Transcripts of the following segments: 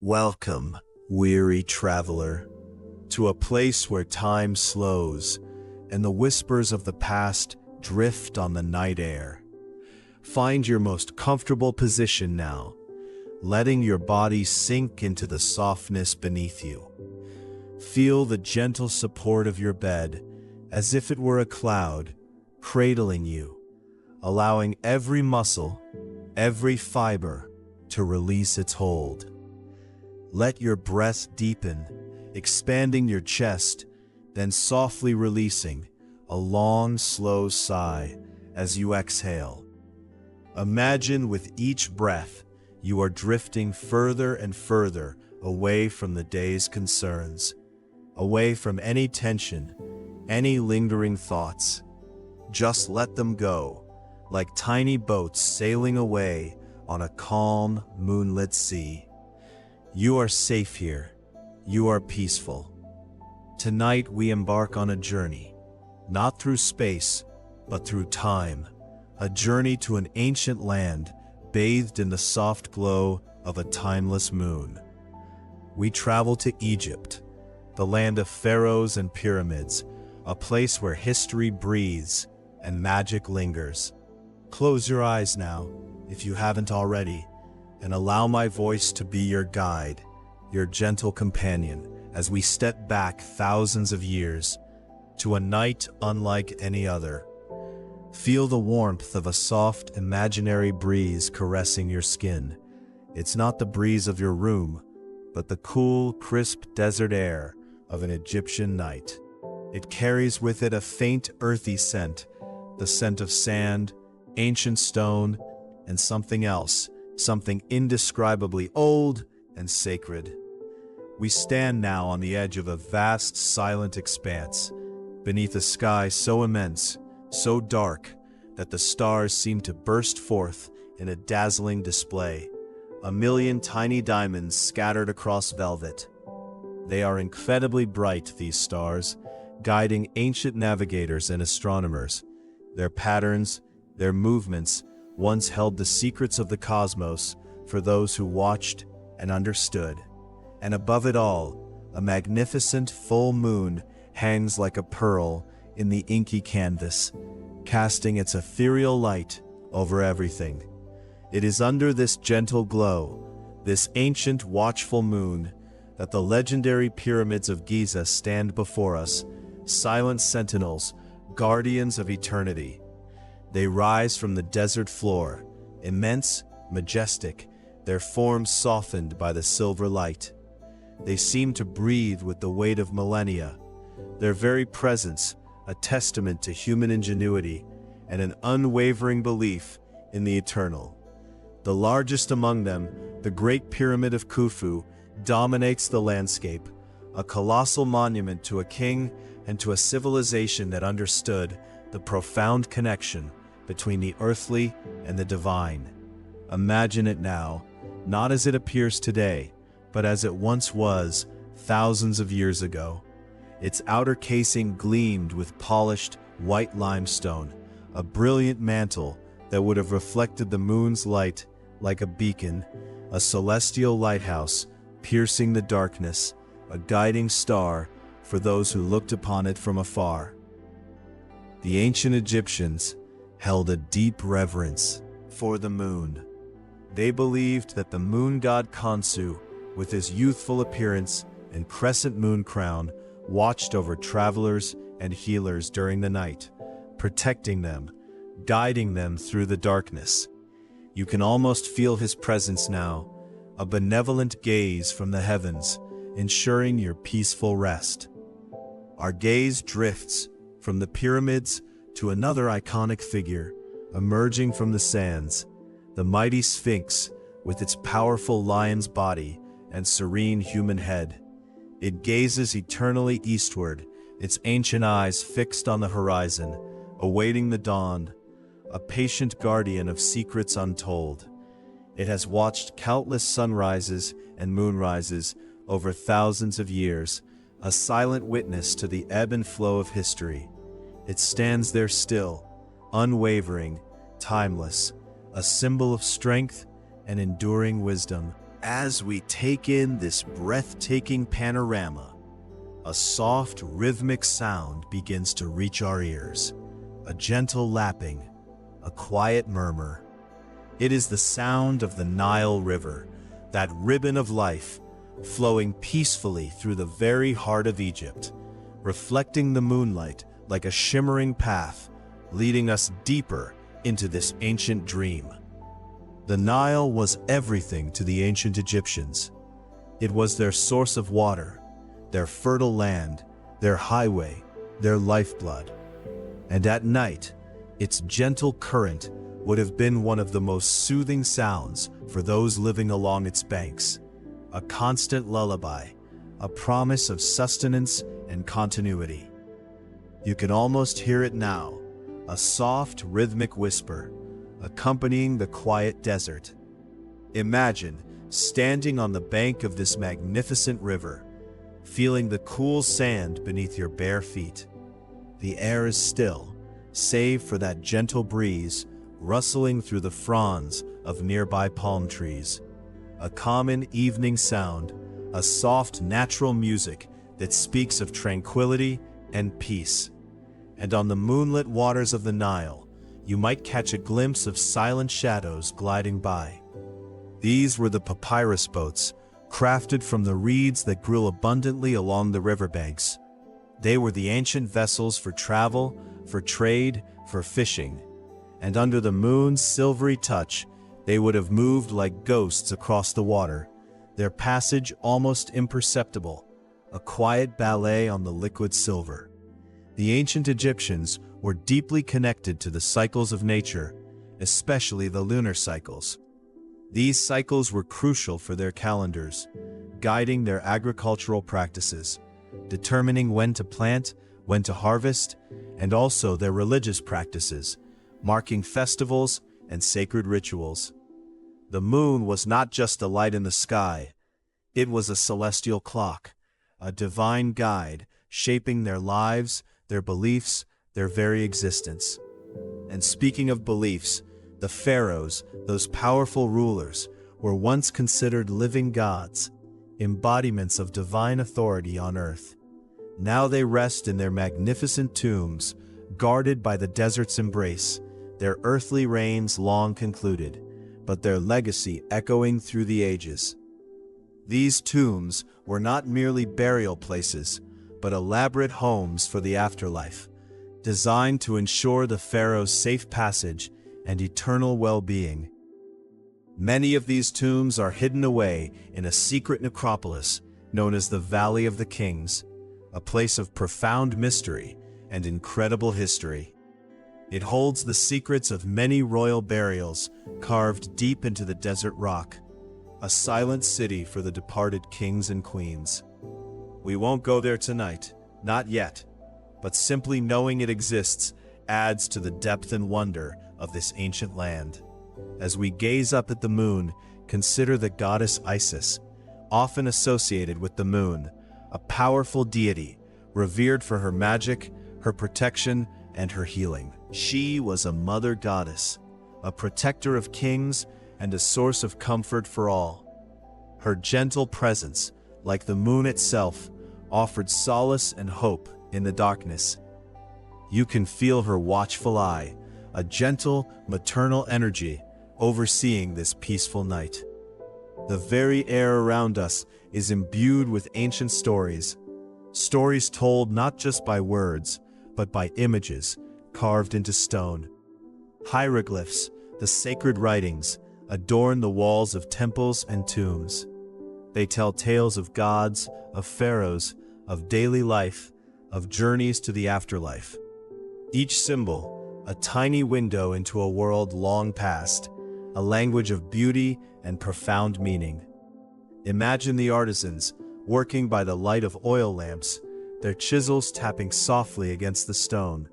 Welcome, weary traveler, to a place where time slows and the whispers of the past drift on the night air. Find your most comfortable position now, letting your body sink into the softness beneath you. Feel the gentle support of your bed as if it were a cloud, cradling you, allowing every muscle, every fiber to release its hold. Let your breath deepen, expanding your chest, then softly releasing a long, slow sigh as you exhale. Imagine with each breath, you are drifting further and further away from the day's concerns, away from any tension, any lingering thoughts. Just let them go, like tiny boats sailing away on a calm, moonlit sea. You are safe here. You are peaceful. Tonight we embark on a journey, not through space, but through time. A journey to an ancient land bathed in the soft glow of a timeless moon. We travel to Egypt, the land of pharaohs and pyramids, a place where history breathes and magic lingers. Close your eyes now, if you haven't already, and allow my voice to be your guide, your gentle companion, as we step back thousands of years to a night unlike any other. Feel the warmth of a soft, imaginary breeze caressing your skin. It's not the breeze of your room, but the cool, crisp desert air of an Egyptian night. It carries with it a faint, earthy scent, the scent of sand, ancient stone, and something else, something indescribably old and sacred. We stand now on the edge of a vast, silent expanse, beneath a sky so immense, so dark, that the stars seem to burst forth in a dazzling display, a million tiny diamonds scattered across velvet. They are incredibly bright, these stars, guiding ancient navigators and astronomers. Their patterns, their movements, once held the secrets of the cosmos for those who watched and understood. And above it all, a magnificent full moon hangs like a pearl in the inky canvas, casting its ethereal light over everything. It is under this gentle glow, this ancient watchful moon, that the legendary pyramids of Giza stand before us, silent sentinels, guardians of eternity. They rise from the desert floor, immense, majestic, their forms softened by the silver light. They seem to breathe with the weight of millennia, their very presence a testament to human ingenuity and an unwavering belief in the eternal. The largest among them, the Great Pyramid of Khufu, dominates the landscape, a colossal monument to a king and to a civilization that understood the profound connection between the earthly and the divine. Imagine it now, not as it appears today, but as it once was thousands of years ago. Its outer casing gleamed with polished white limestone, a brilliant mantle that would have reflected the moon's light like a beacon, a celestial lighthouse piercing the darkness, a guiding star for those who looked upon it from afar. The ancient Egyptians held a deep reverence for the moon. They believed that the moon god Khonsu, with his youthful appearance and crescent moon crown, watched over travelers and healers during the night, protecting them, guiding them through the darkness. You can almost feel his presence now, a benevolent gaze from the heavens, ensuring your peaceful rest. Our gaze drifts from the pyramids to another iconic figure, emerging from the sands, the mighty Sphinx with its powerful lion's body and serene human head. It gazes eternally eastward, its ancient eyes fixed on the horizon, awaiting the dawn, a patient guardian of secrets untold. It has watched countless sunrises and moonrises over thousands of years, a silent witness to the ebb and flow of history. It stands there still, unwavering, timeless, a symbol of strength and enduring wisdom. As we take in this breathtaking panorama, a soft, rhythmic sound begins to reach our ears. A gentle lapping, a quiet murmur. It is the sound of the Nile River, that ribbon of life, flowing peacefully through the very heart of Egypt, reflecting the moonlight like a shimmering path, leading us deeper into this ancient dream. The Nile was everything to the ancient Egyptians. It was their source of water, their fertile land, their highway, their lifeblood. And at night, its gentle current would have been one of the most soothing sounds for those living along its banks. A constant lullaby, a promise of sustenance and continuity. You can almost hear it now, a soft, rhythmic whisper, accompanying the quiet desert. Imagine standing on the bank of this magnificent river, feeling the cool sand beneath your bare feet. The air is still, save for that gentle breeze rustling through the fronds of nearby palm trees. A common evening sound, a soft natural music that speaks of tranquility and peace. And on the moonlit waters of the Nile, you might catch a glimpse of silent shadows gliding by. These were the papyrus boats, crafted from the reeds that grew abundantly along the riverbanks. They were the ancient vessels for travel, for trade, for fishing. And under the moon's silvery touch, they would have moved like ghosts across the water, their passage almost imperceptible, a quiet ballet on the liquid silver. The ancient Egyptians were deeply connected to the cycles of nature, especially the lunar cycles. These cycles were crucial for their calendars, guiding their agricultural practices, determining when to plant, when to harvest, and also their religious practices, marking festivals and sacred rituals. The moon was not just a light in the sky, it was a celestial clock, a divine guide shaping their lives, their beliefs, their very existence. And speaking of beliefs, the pharaohs, those powerful rulers, were once considered living gods, embodiments of divine authority on earth. Now they rest in their magnificent tombs, guarded by the desert's embrace, their earthly reigns long concluded, but their legacy echoing through the ages. These tombs were not merely burial places, but elaborate homes for the afterlife, designed to ensure the pharaoh's safe passage and eternal well-being. Many of these tombs are hidden away in a secret necropolis known as the Valley of the Kings, a place of profound mystery and incredible history. It holds the secrets of many royal burials carved deep into the desert rock, a silent city for the departed kings and queens. We won't go there tonight, not yet, but simply knowing it exists adds to the depth and wonder of this ancient land. As we gaze up at the moon, consider the goddess Isis, often associated with the moon, a powerful deity, revered for her magic, her protection, and her healing. She was a mother goddess, a protector of kings, and a source of comfort for all. Her gentle presence, like the moon itself, offered solace and hope in the darkness. You can feel her watchful eye, a gentle, maternal energy overseeing this peaceful night. The very air around us is imbued with ancient stories, stories told not just by words, but by images carved into stone. Hieroglyphs, the sacred writings, adorn the walls of temples and tombs. They tell tales of gods, of pharaohs, of daily life, of journeys to the afterlife. Each symbol, a tiny window into a world long past, a language of beauty and profound meaning. Imagine the artisans, working by the light of oil lamps, their chisels tapping softly against the stone,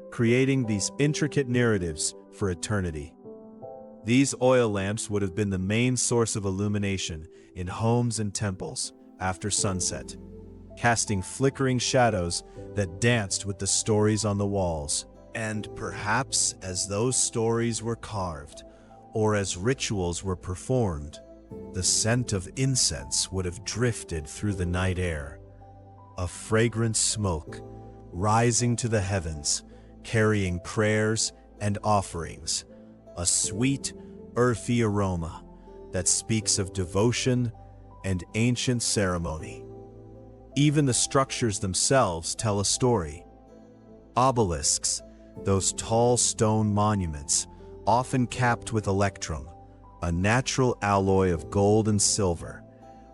creating these intricate narratives for eternity. These oil lamps would have been the main source of illumination in homes and temples after sunset, casting flickering shadows that danced with the stories on the walls. And perhaps as those stories were carved, or as rituals were performed, The scent of incense would have drifted through the night air, a fragrant smoke rising to the heavens, carrying prayers and offerings, a sweet, earthy aroma that speaks of devotion and ancient ceremony. Even the structures themselves tell a story. Obelisks, those tall stone monuments, often capped with electrum, a natural alloy of gold and silver,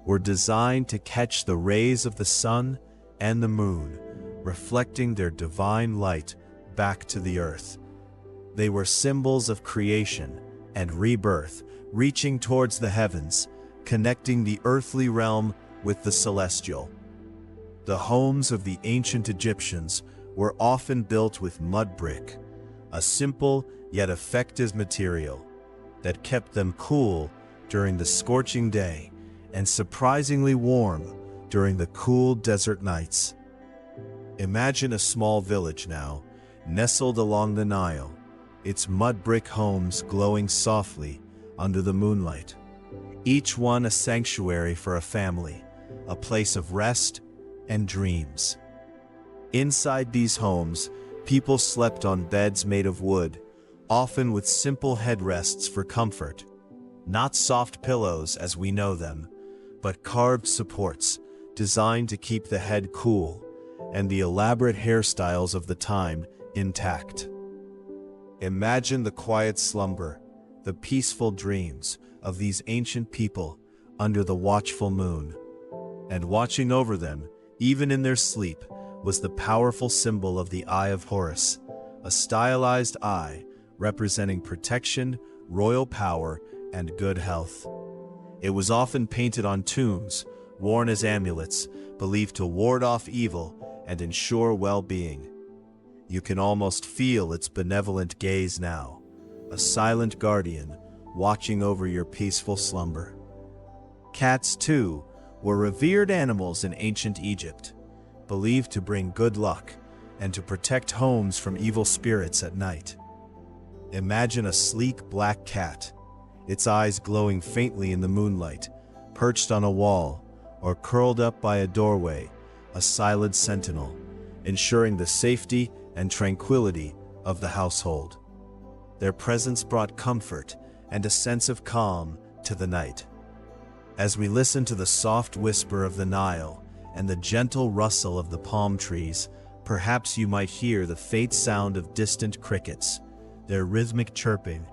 were designed to catch the rays of the sun and the moon, reflecting their divine light back to the earth. They were symbols of creation and rebirth, reaching towards the heavens, connecting the earthly realm with the celestial. The homes of the ancient Egyptians were often built with mud brick, a simple yet effective material that kept them cool during the scorching day and surprisingly warm during the cool desert nights. Imagine a small village now, nestled along the Nile, its mud brick homes glowing softly under the moonlight. Each one a sanctuary for a family, a place of rest and dreams. Inside these homes, people slept on beds made of wood, often with simple headrests for comfort. Not soft pillows as we know them, but carved supports designed to keep the head cool and the elaborate hairstyles of the time intact. Imagine the quiet slumber, the peaceful dreams of these ancient people under the watchful moon. And watching over them, even in their sleep, was the powerful symbol of the Eye of Horus, a stylized eye representing protection, royal power, and good health. It was often painted on tombs, worn as amulets, believed to ward off evil and ensure well-being. You can almost feel its benevolent gaze now, a silent guardian watching over your peaceful slumber. Cats, too, were revered animals in ancient Egypt, believed to bring good luck and to protect homes from evil spirits at night. Imagine a sleek black cat, its eyes glowing faintly in the moonlight, perched on a wall or curled up by a doorway, a silent sentinel, ensuring the safety and tranquility of the household. Their presence brought comfort and a sense of calm to the night. As we listen to the soft whisper of the Nile and the gentle rustle of the palm trees, perhaps you might hear the faint sound of distant crickets, their rhythmic chirping,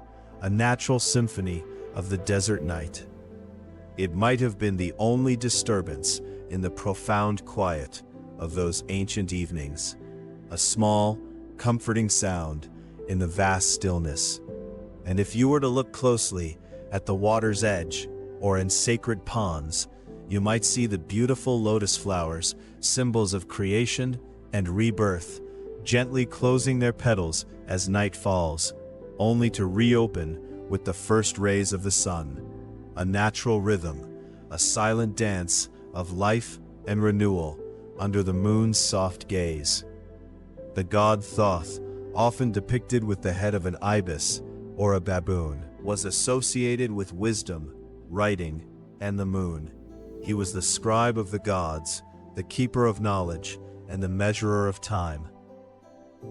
a natural symphony of the desert night. It might have been the only disturbance in the profound quiet of those ancient evenings, a small, comforting sound in the vast stillness. And if you were to look closely at the water's edge or in sacred ponds, you might see the beautiful lotus flowers, symbols of creation and rebirth, gently closing their petals as night falls, only to reopen with the first rays of the sun, a natural rhythm, a silent dance of life and renewal under the moon's soft gaze. The god Thoth, often depicted with the head of an ibis or a baboon, was associated with wisdom, writing, and the moon. He was the scribe of the gods, the keeper of knowledge, and the measurer of time.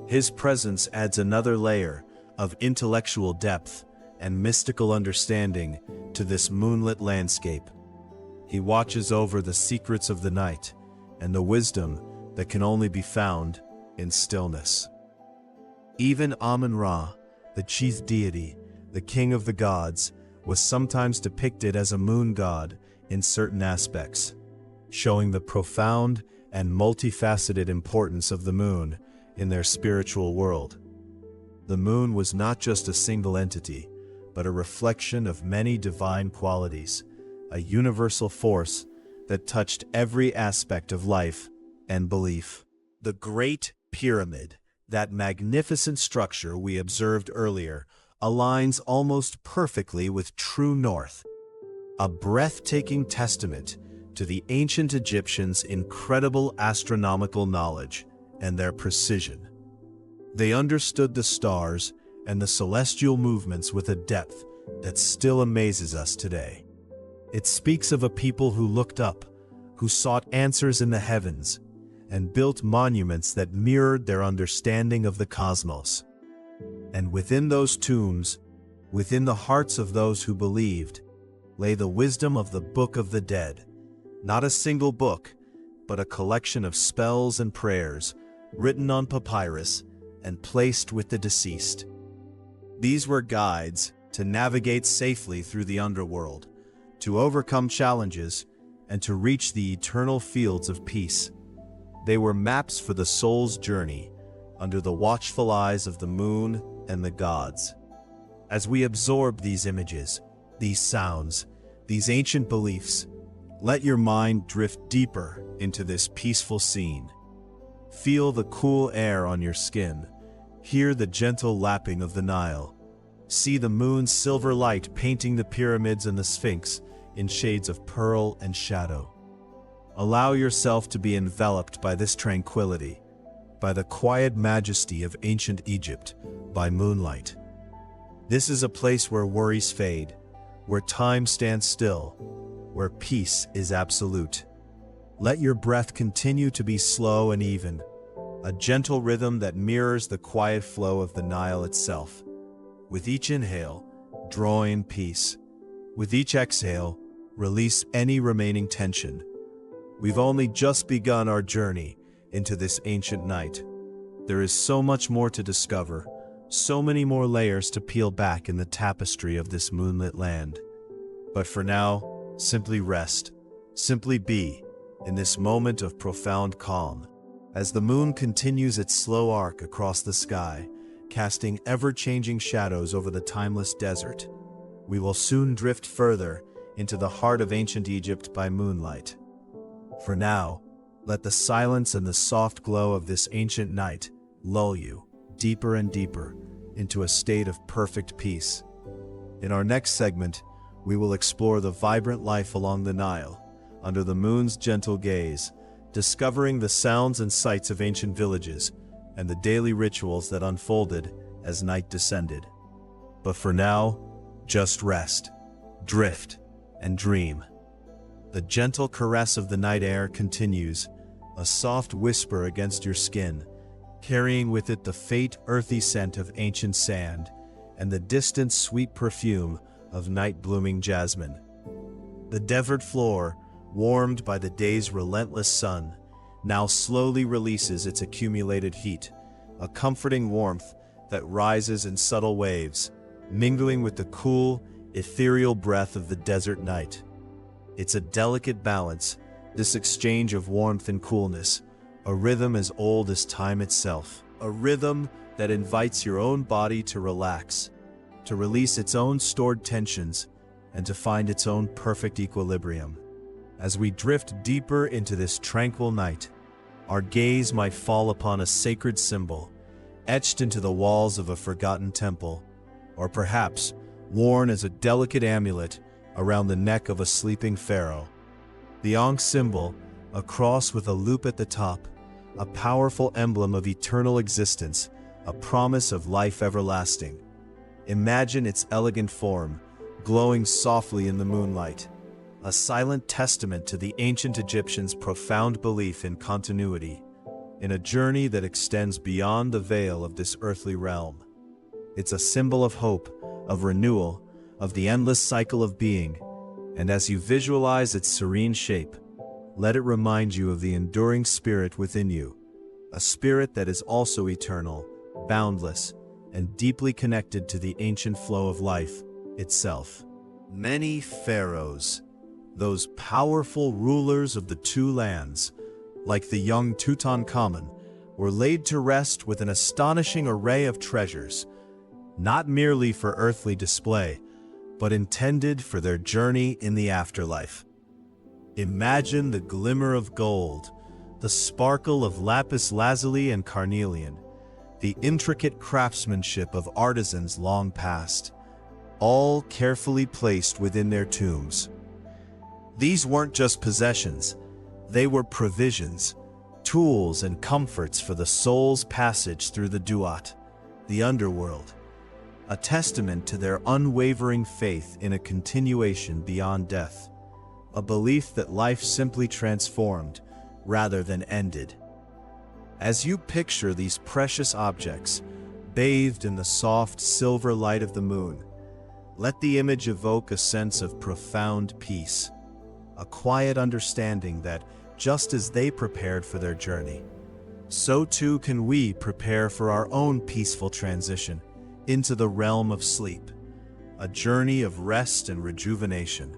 His presence adds another layer of intellectual depth and mystical understanding to this moonlit landscape. He watches over the secrets of the night and the wisdom that can only be found in stillness. Even Amun-Ra, the chief deity, the king of the gods, was sometimes depicted as a moon god in certain aspects, showing the profound and multifaceted importance of the moon in their spiritual world. The moon was not just a single entity, but a reflection of many divine qualities, a universal force that touched every aspect of life and belief. The Great Pyramid, that magnificent structure we observed earlier, aligns almost perfectly with true north, a breathtaking testament to the ancient Egyptians' incredible astronomical knowledge and their precision. They understood the stars and the celestial movements with a depth that still amazes us today. It speaks of a people who looked up, who sought answers in the heavens, and built monuments that mirrored their understanding of the cosmos. And within those tombs, within the hearts of those who believed, lay the wisdom of the Book of the Dead. Not a single book, but a collection of spells and prayers, written on papyrus and placed with the deceased. These were guides to navigate safely through the underworld, to overcome challenges, and to reach the eternal fields of peace. They were maps for the soul's journey, under the watchful eyes of the moon and the gods. As we absorb these images, these sounds, these ancient beliefs, let your mind drift deeper into this peaceful scene. Feel the cool air on your skin. Hear the gentle lapping of the Nile. See the moon's silver light painting the pyramids and the Sphinx in shades of pearl and shadow. Allow yourself to be enveloped by this tranquility, by the quiet majesty of ancient Egypt, by moonlight. This is a place where worries fade, where time stands still, where peace is absolute. Let your breath continue to be slow and even, a gentle rhythm that mirrors the quiet flow of the Nile itself. With each inhale, draw in peace. With each exhale, release any remaining tension. We've only just begun our journey into this ancient night. There is so much more to discover, so many more layers to peel back in the tapestry of this moonlit land. But for now, simply rest, simply be, in this moment of profound calm. As the moon continues its slow arc across the sky, casting ever-changing shadows over the timeless desert, we will soon drift further into the heart of ancient Egypt by moonlight. For now, let the silence and the soft glow of this ancient night lull you deeper and deeper into a state of perfect peace. In our next segment, we will explore the vibrant life along the Nile, under the moon's gentle gaze, discovering the sounds and sights of ancient villages and the daily rituals that unfolded as night descended. But for now, just rest, drift, and dream. The gentle caress of the night air continues, a soft whisper against your skin, carrying with it the faint, earthy scent of ancient sand and the distant, sweet perfume of night-blooming jasmine. The desert floor, warmed by the day's relentless sun, now slowly releases its accumulated heat, a comforting warmth that rises in subtle waves, mingling with the cool, ethereal breath of the desert night. It's a delicate balance, this exchange of warmth and coolness, a rhythm as old as time itself, a rhythm that invites your own body to relax, to release its own stored tensions, and to find its own perfect equilibrium. As we drift deeper into this tranquil night, our gaze might fall upon a sacred symbol, etched into the walls of a forgotten temple, or perhaps worn as a delicate amulet around the neck of a sleeping pharaoh. The Ankh symbol, a cross with a loop at the top, a powerful emblem of eternal existence, a promise of life everlasting. Imagine its elegant form, glowing softly in the moonlight, a silent testament to the ancient Egyptians' profound belief in continuity, in a journey that extends beyond the veil of this earthly realm. It's a symbol of hope, of renewal, of the endless cycle of being, and as you visualize its serene shape, let it remind you of the enduring spirit within you, a spirit that is also eternal, boundless, and deeply connected to the ancient flow of life itself. Many pharaohs, those powerful rulers of the two lands, like the young Tutankhamun, were laid to rest with an astonishing array of treasures, not merely for earthly display, but intended for their journey in the afterlife. Imagine the glimmer of gold, the sparkle of lapis lazuli and carnelian, the intricate craftsmanship of artisans long past, all carefully placed within their tombs. These weren't just possessions, they were provisions, tools and comforts for the soul's passage through the Duat, the underworld, a testament to their unwavering faith in a continuation beyond death. a belief that life simply transformed rather than ended. As you picture these precious objects, bathed in the soft silver light of the moon, let the image evoke a sense of profound peace, a quiet understanding that just as they prepared for their journey, so too can we prepare for our own peaceful transition into the realm of sleep, a journey of rest and rejuvenation.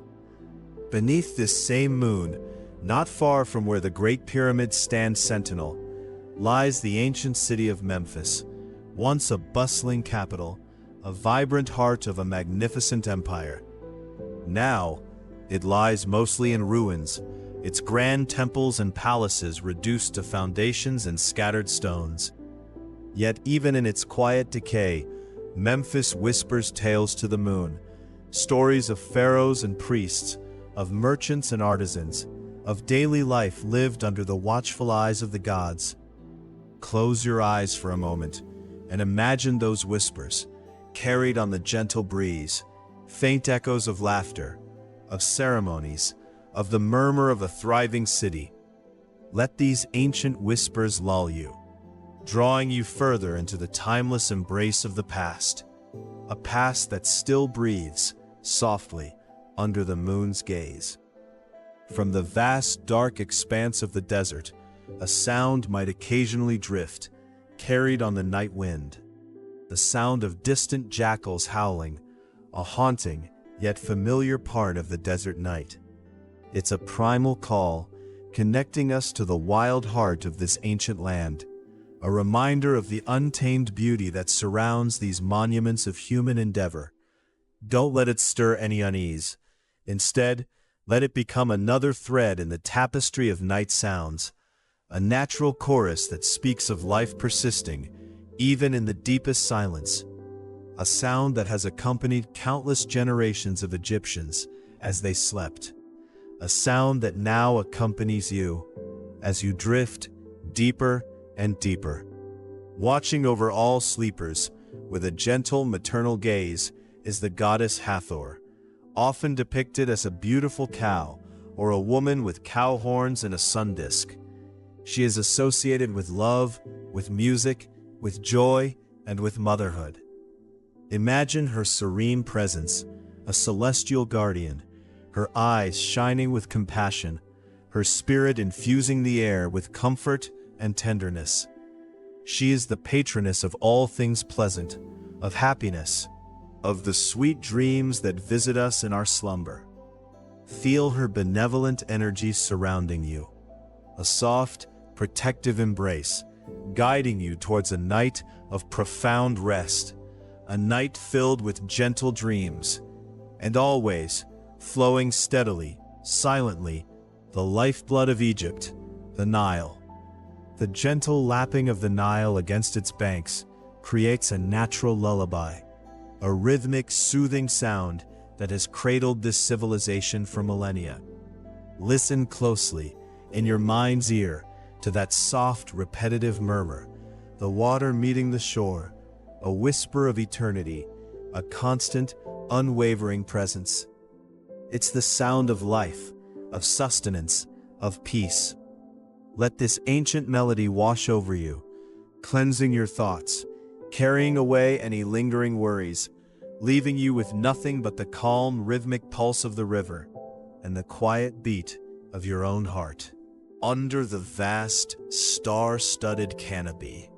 Beneath this same moon, not far from where the Great Pyramid stands sentinel, lies the ancient city of Memphis, once a bustling capital, a vibrant heart of a magnificent empire. Now, it lies mostly in ruins, its grand temples and palaces reduced to foundations and scattered stones. Yet even in its quiet decay, Memphis whispers tales to the moon, stories of pharaohs and priests, of merchants and artisans, of daily life lived under the watchful eyes of the gods. Close your eyes for a moment and imagine those whispers, carried on the gentle breeze, faint echoes of laughter, of ceremonies, of the murmur of a thriving city. Let these ancient whispers lull you, drawing you further into the timeless embrace of the past, a past that still breathes softly under the moon's gaze. From the vast, dark expanse of the desert, a sound might occasionally drift, carried on the night wind. The sound of distant jackals howling, a haunting yet familiar part of the desert night. It's a primal call, connecting us to the wild heart of this ancient land, a reminder of the untamed beauty that surrounds these monuments of human endeavor. Don't let it stir any unease. Instead, let it become another thread in the tapestry of night sounds, a natural chorus that speaks of life persisting, even in the deepest silence, a sound that has accompanied countless generations of Egyptians as they slept, a sound that now accompanies you as you drift deeper and deeper. Watching over all sleepers with a gentle maternal gaze is the goddess Hathor, often depicted as a beautiful cow or a woman with cow horns and a sun disk. She is associated with love, with music, with joy, and with motherhood. Imagine her serene presence, a celestial guardian, her eyes shining with compassion, her spirit infusing the air with comfort and tenderness. She is the patroness of all things pleasant, of happiness, of the sweet dreams that visit us in our slumber. Feel her benevolent energy surrounding you, a soft, protective embrace, guiding you towards a night of profound rest, a night filled with gentle dreams, and always, flowing steadily, silently, the lifeblood of Egypt, the Nile. The gentle lapping of the Nile against its banks creates a natural lullaby, a rhythmic, soothing sound that has cradled this civilization for millennia. Listen closely, in your mind's ear, to that soft, repetitive murmur, the water meeting the shore, a whisper of eternity, a constant, unwavering presence. It's the sound of life, of sustenance, of peace. Let this ancient melody wash over you, cleansing your thoughts, carrying away any lingering worries, leaving you with nothing but the calm, rhythmic pulse of the river and the quiet beat of your own heart. Under the vast, star-studded canopy,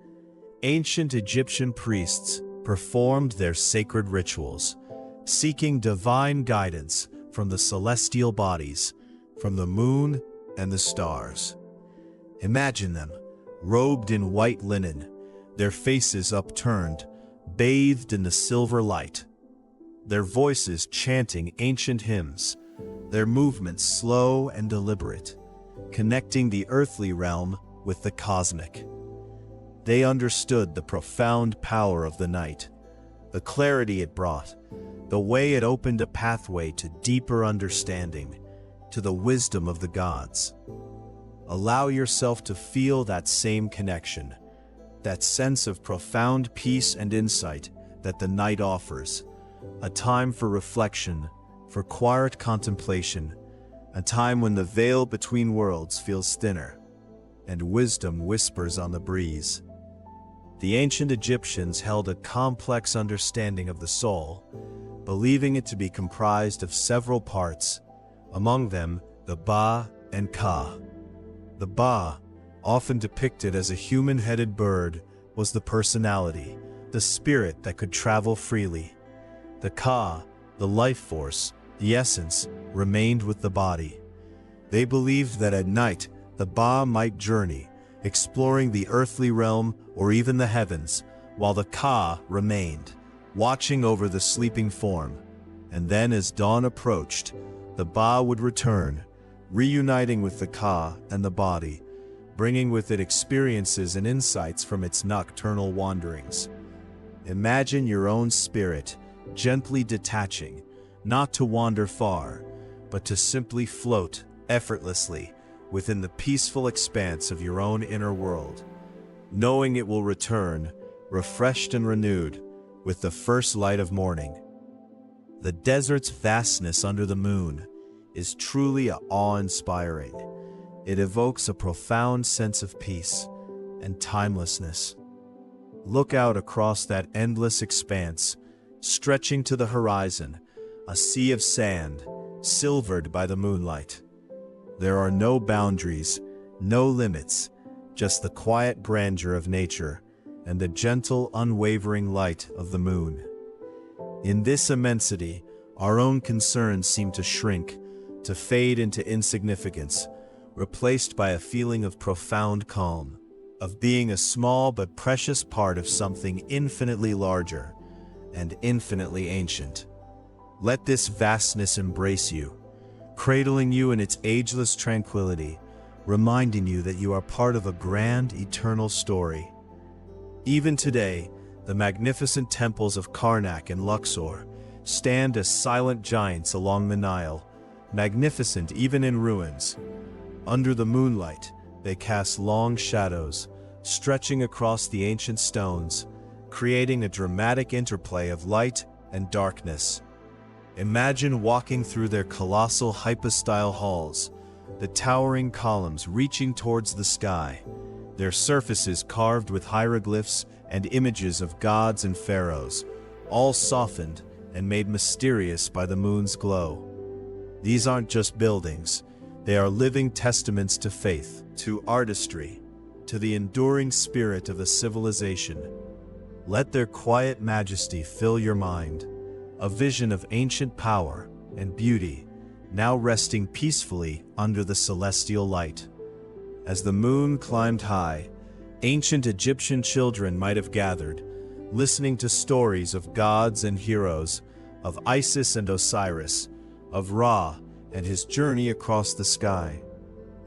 ancient Egyptian priests performed their sacred rituals, seeking divine guidance from the celestial bodies, from the moon and the stars. Imagine them, robed in white linen, their faces upturned, bathed in the silver light, their voices chanting ancient hymns, their movements slow and deliberate, connecting the earthly realm with the cosmic. They understood the profound power of the night, the clarity it brought, the way it opened a pathway to deeper understanding, to the wisdom of the gods. Allow yourself to feel that same connection, that sense of profound peace and insight that the night offers, a time for reflection, for quiet contemplation, a time when the veil between worlds feels thinner, and wisdom whispers on the breeze. The ancient Egyptians held a complex understanding of the soul, believing it to be comprised of several parts, among them the Ba and Ka. The Ba, often depicted as a human-headed bird, was the personality, the spirit that could travel freely. The Ka, the life force, the essence, remained with the body. They believed that at night the Ba might journey, exploring the earthly realm or even the heavens, while the Ka remained, watching over the sleeping form. And then as dawn approached, the Ba would return, reuniting with the Ka and the body, bringing with it experiences and insights from its nocturnal wanderings. Imagine your own spirit gently detaching, not to wander far, but to simply float effortlessly within the peaceful expanse of your own inner world, knowing it will return, refreshed and renewed, with the first light of morning. The desert's vastness under the moon is truly awe-inspiring. It evokes a profound sense of peace and timelessness. Look out across that endless expanse, stretching to the horizon, a sea of sand, silvered by the moonlight. There are no boundaries, no limits, just the quiet grandeur of nature and the gentle, unwavering light of the moon. In this immensity, our own concerns seem to shrink, to fade into insignificance, replaced by a feeling of profound calm, of being a small but precious part of something infinitely larger and infinitely ancient. Let this vastness embrace you, cradling you in its ageless tranquility, reminding you that you are part of a grand, eternal story. Even today, the magnificent temples of Karnak and Luxor stand as silent giants along the Nile, magnificent even in ruins. Under the moonlight, they cast long shadows, stretching across the ancient stones, creating a dramatic interplay of light and darkness. Imagine walking through their colossal hypostyle halls, the towering columns reaching towards the sky, their surfaces carved with hieroglyphs and images of gods and pharaohs, all softened and made mysterious by the moon's glow. These aren't just buildings, they are living testaments to faith, to artistry, to the enduring spirit of a civilization. Let their quiet majesty fill your mind, a vision of ancient power and beauty, now resting peacefully under the celestial light. As the moon climbed high, ancient Egyptian children might have gathered, listening to stories of gods and heroes, of Isis and Osiris, of Ra and his journey across the sky.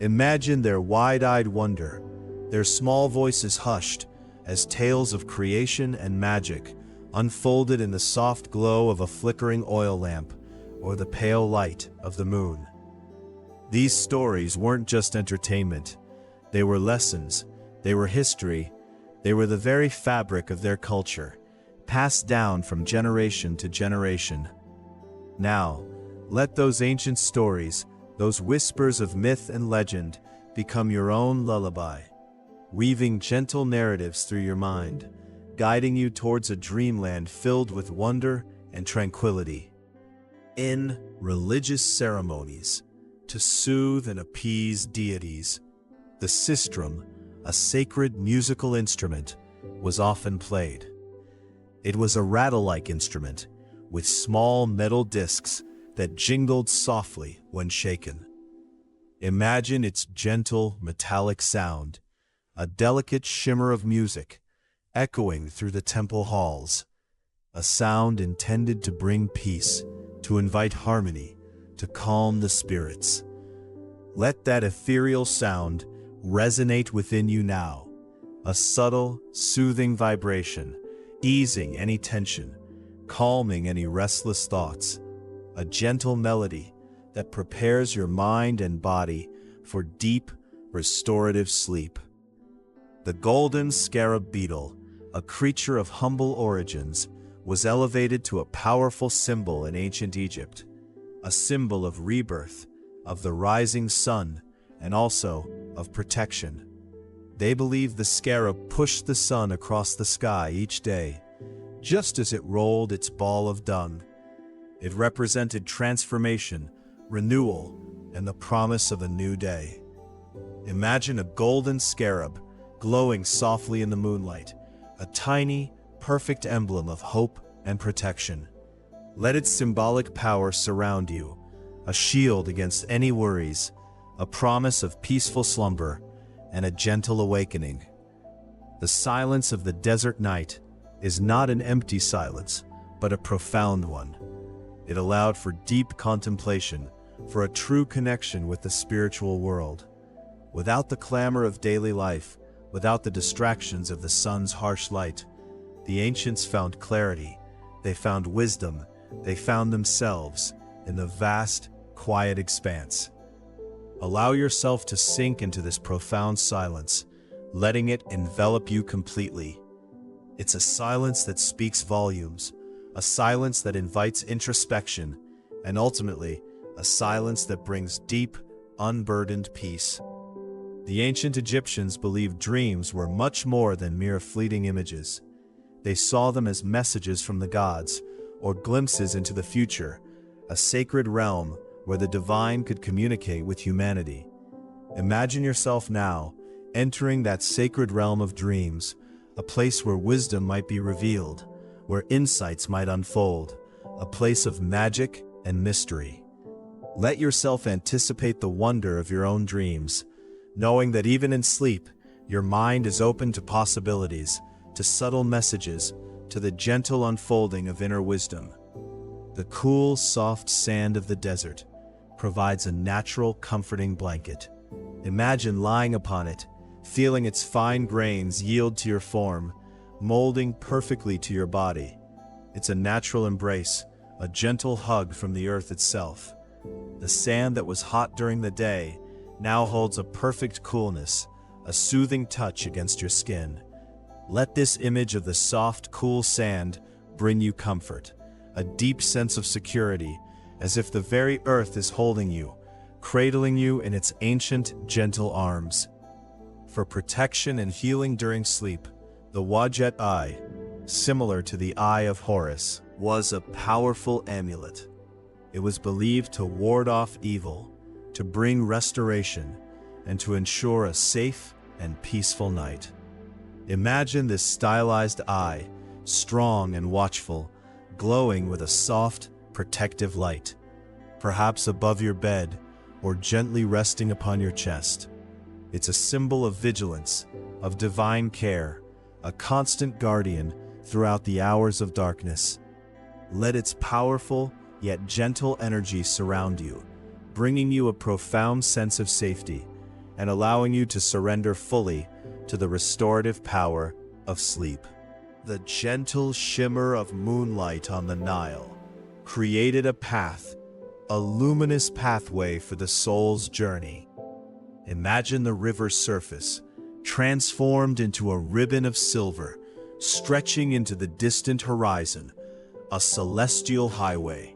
Imagine their wide-eyed wonder, their small voices hushed, as tales of creation and magic unfolded in the soft glow of a flickering oil lamp or the pale light of the moon. These stories weren't just entertainment. They were lessons, they were history, they were the very fabric of their culture, passed down from generation to generation. Now, let those ancient stories, those whispers of myth and legend, become your own lullaby, weaving gentle narratives through your mind, guiding you towards a dreamland filled with wonder and tranquility. In religious ceremonies, to soothe and appease deities, the sistrum, a sacred musical instrument, was often played. It was a rattle-like instrument, with small metal discs that jingled softly when shaken. Imagine its gentle, metallic sound, a delicate shimmer of music, echoing through the temple halls, a sound intended to bring peace, to invite harmony, to calm the spirits. Let that ethereal sound resonate within you now, a subtle, soothing vibration, easing any tension, calming any restless thoughts, a gentle melody that prepares your mind and body for deep, restorative sleep. The golden scarab beetle, a creature of humble origins, was elevated to a powerful symbol in ancient Egypt, a symbol of rebirth, of the rising sun, and also of protection. They believed the scarab pushed the sun across the sky each day, just as it rolled its ball of dung. It represented transformation, renewal, and the promise of a new day. Imagine a golden scarab glowing softly in the moonlight, a tiny, perfect emblem of hope and protection. Let its symbolic power surround you, a shield against any worries, a promise of peaceful slumber, and a gentle awakening. The silence of the desert night is not an empty silence, but a profound one. It allowed for deep contemplation, for a true connection with the spiritual world. Without the clamor of daily life, without the distractions of the sun's harsh light, the ancients found clarity, they found wisdom, they found themselves in the vast, quiet expanse. Allow yourself to sink into this profound silence, letting it envelop you completely. It's a silence that speaks volumes, a silence that invites introspection, and ultimately, a silence that brings deep, unburdened peace. The ancient Egyptians believed dreams were much more than mere fleeting images. They saw them as messages from the gods, or glimpses into the future, a sacred realm where the divine could communicate with humanity. Imagine yourself now, entering that sacred realm of dreams, a place where wisdom might be revealed, where insights might unfold, a place of magic and mystery. Let yourself anticipate the wonder of your own dreams, knowing that even in sleep, your mind is open to possibilities, to subtle messages, to the gentle unfolding of inner wisdom. The cool, soft sand of the desert provides a natural, comforting blanket. Imagine lying upon it, feeling its fine grains yield to your form, molding perfectly to your body. It's a natural embrace, a gentle hug from the earth itself. The sand that was hot during the day now holds a perfect coolness, a soothing touch against your skin. Let this image of the soft, cool sand bring you comfort, a deep sense of security, as if the very earth is holding you, cradling you in its ancient, gentle arms. For protection and healing during sleep, the Wadjet eye, similar to the Eye of Horus, was a powerful amulet. It was believed to ward off evil, to bring restoration, and to ensure a safe and peaceful night. Imagine this stylized eye, strong and watchful, glowing with a soft, protective light, perhaps above your bed or gently resting upon your chest. It's a symbol of vigilance, of divine care, a constant guardian throughout the hours of darkness. Let its powerful yet gentle energy surround you, bringing you a profound sense of safety and allowing you to surrender fully to the restorative power of sleep. The gentle shimmer of moonlight on the Nile created a path, a luminous pathway for the soul's journey. Imagine the river's surface, transformed into a ribbon of silver, stretching into the distant horizon, a celestial highway.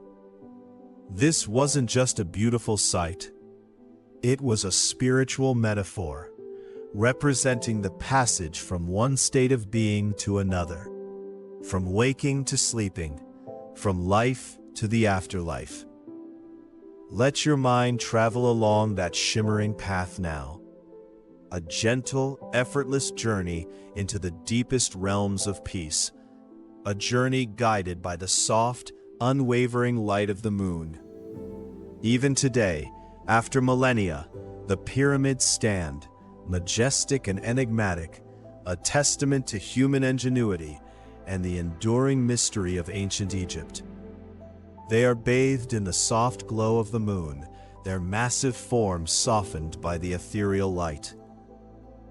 This wasn't just a beautiful sight. It was a spiritual metaphor, representing the passage from one state of being to another, from waking to sleeping, from life to the afterlife. Let your mind travel along that shimmering path now, a gentle, effortless journey into the deepest realms of peace, a journey guided by the soft, unwavering light of the moon. Even today, after millennia, the pyramids stand, majestic and enigmatic, a testament to human ingenuity and the enduring mystery of ancient Egypt. They are bathed in the soft glow of the moon, their massive forms softened by the ethereal light.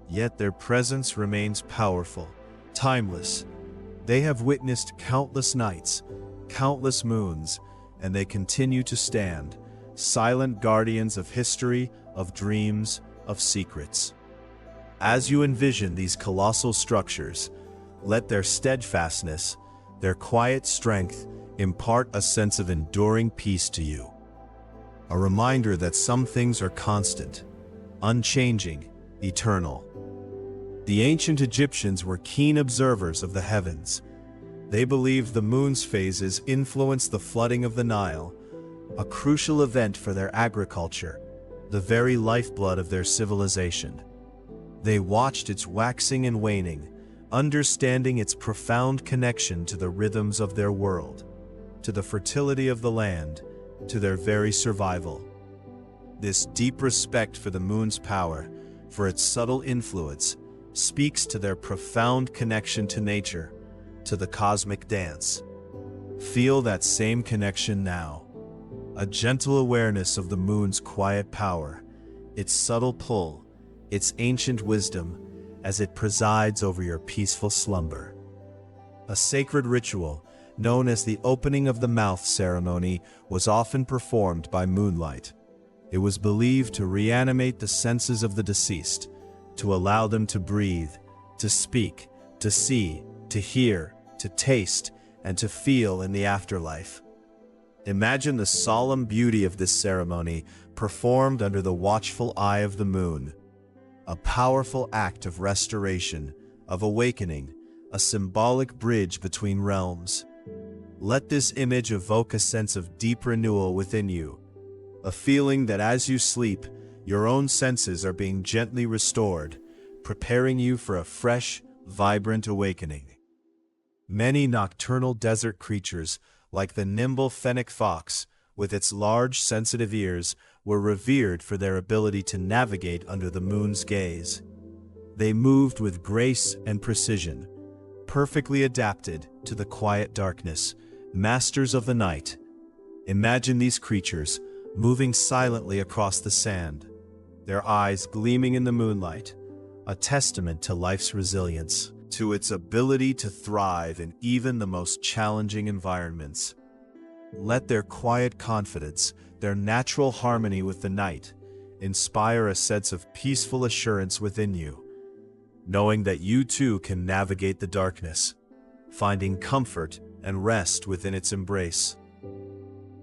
Yet their presence remains powerful, timeless. They have witnessed countless nights, countless moons, and they continue to stand, silent guardians of history, of dreams, of secrets. As you envision these colossal structures, let their steadfastness, their quiet strength, impart a sense of enduring peace to you. a reminder that some things are constant, unchanging, eternal. The ancient Egyptians were keen observers of the heavens. They believed the moon's phases influenced the flooding of the Nile, a crucial event for their agriculture, the very lifeblood of their civilization. They watched its waxing and waning, understanding its profound connection to the rhythms of their world, to the fertility of the land, to their very survival. This deep respect for the moon's power, for its subtle influence, speaks to their profound connection to nature, to the cosmic dance. Feel that same connection now. A gentle awareness of the moon's quiet power, its subtle pull, its ancient wisdom, as it presides over your peaceful slumber. A sacred ritual, known as the opening of the mouth ceremony, was often performed by moonlight. It was believed to reanimate the senses of the deceased, to allow them to breathe, to speak, to see, to hear, to taste, and to feel in the afterlife. Imagine the solemn beauty of this ceremony performed under the watchful eye of the moon. A powerful act of restoration, of awakening, a symbolic bridge between realms. Let this image evoke a sense of deep renewal within you, a feeling that as you sleep, your own senses are being gently restored, preparing you for a fresh, vibrant awakening. Many nocturnal desert creatures, like the nimble fennec fox, with its large, sensitive ears, were revered for their ability to navigate under the moon's gaze. They moved with grace and precision, perfectly adapted to the quiet darkness, masters of the night. Imagine these creatures moving silently across the sand, their eyes gleaming in the moonlight, a testament to life's resilience, to its ability to thrive in even the most challenging environments. Let their quiet confidence, their natural harmony with the night, inspire a sense of peaceful assurance within you, knowing that you too can navigate the darkness, finding comfort and rest within its embrace.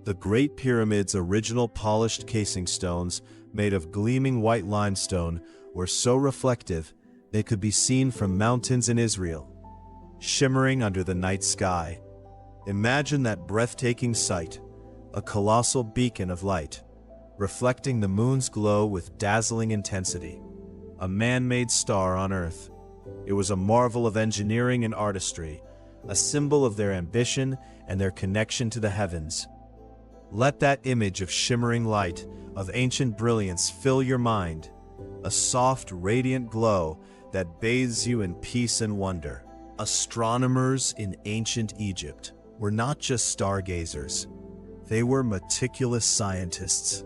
The Great Pyramid's original polished casing stones, made of gleaming white limestone, were so reflective they could be seen from mountains in Israel, shimmering under the night sky. Imagine that breathtaking sight, a colossal beacon of light, reflecting the moon's glow with dazzling intensity, a man-made star on Earth. It was a marvel of engineering and artistry, a symbol of their ambition and their connection to the heavens. Let that image of shimmering light, of ancient brilliance fill your mind, a soft, radiant glow that bathes you in peace and wonder. Astronomers in ancient Egypt were not just stargazers. They were meticulous scientists.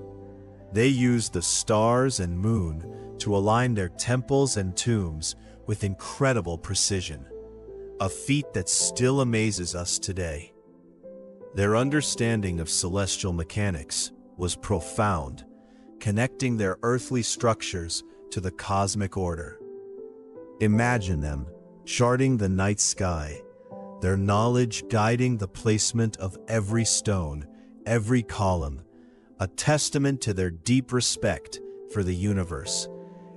They used the stars and moon to align their temples and tombs with incredible precision, a feat that still amazes us today. Their understanding of celestial mechanics was profound, connecting their earthly structures to the cosmic order. Imagine them charting the night sky, their knowledge guiding the placement of every stone, every column, a testament to their deep respect for the universe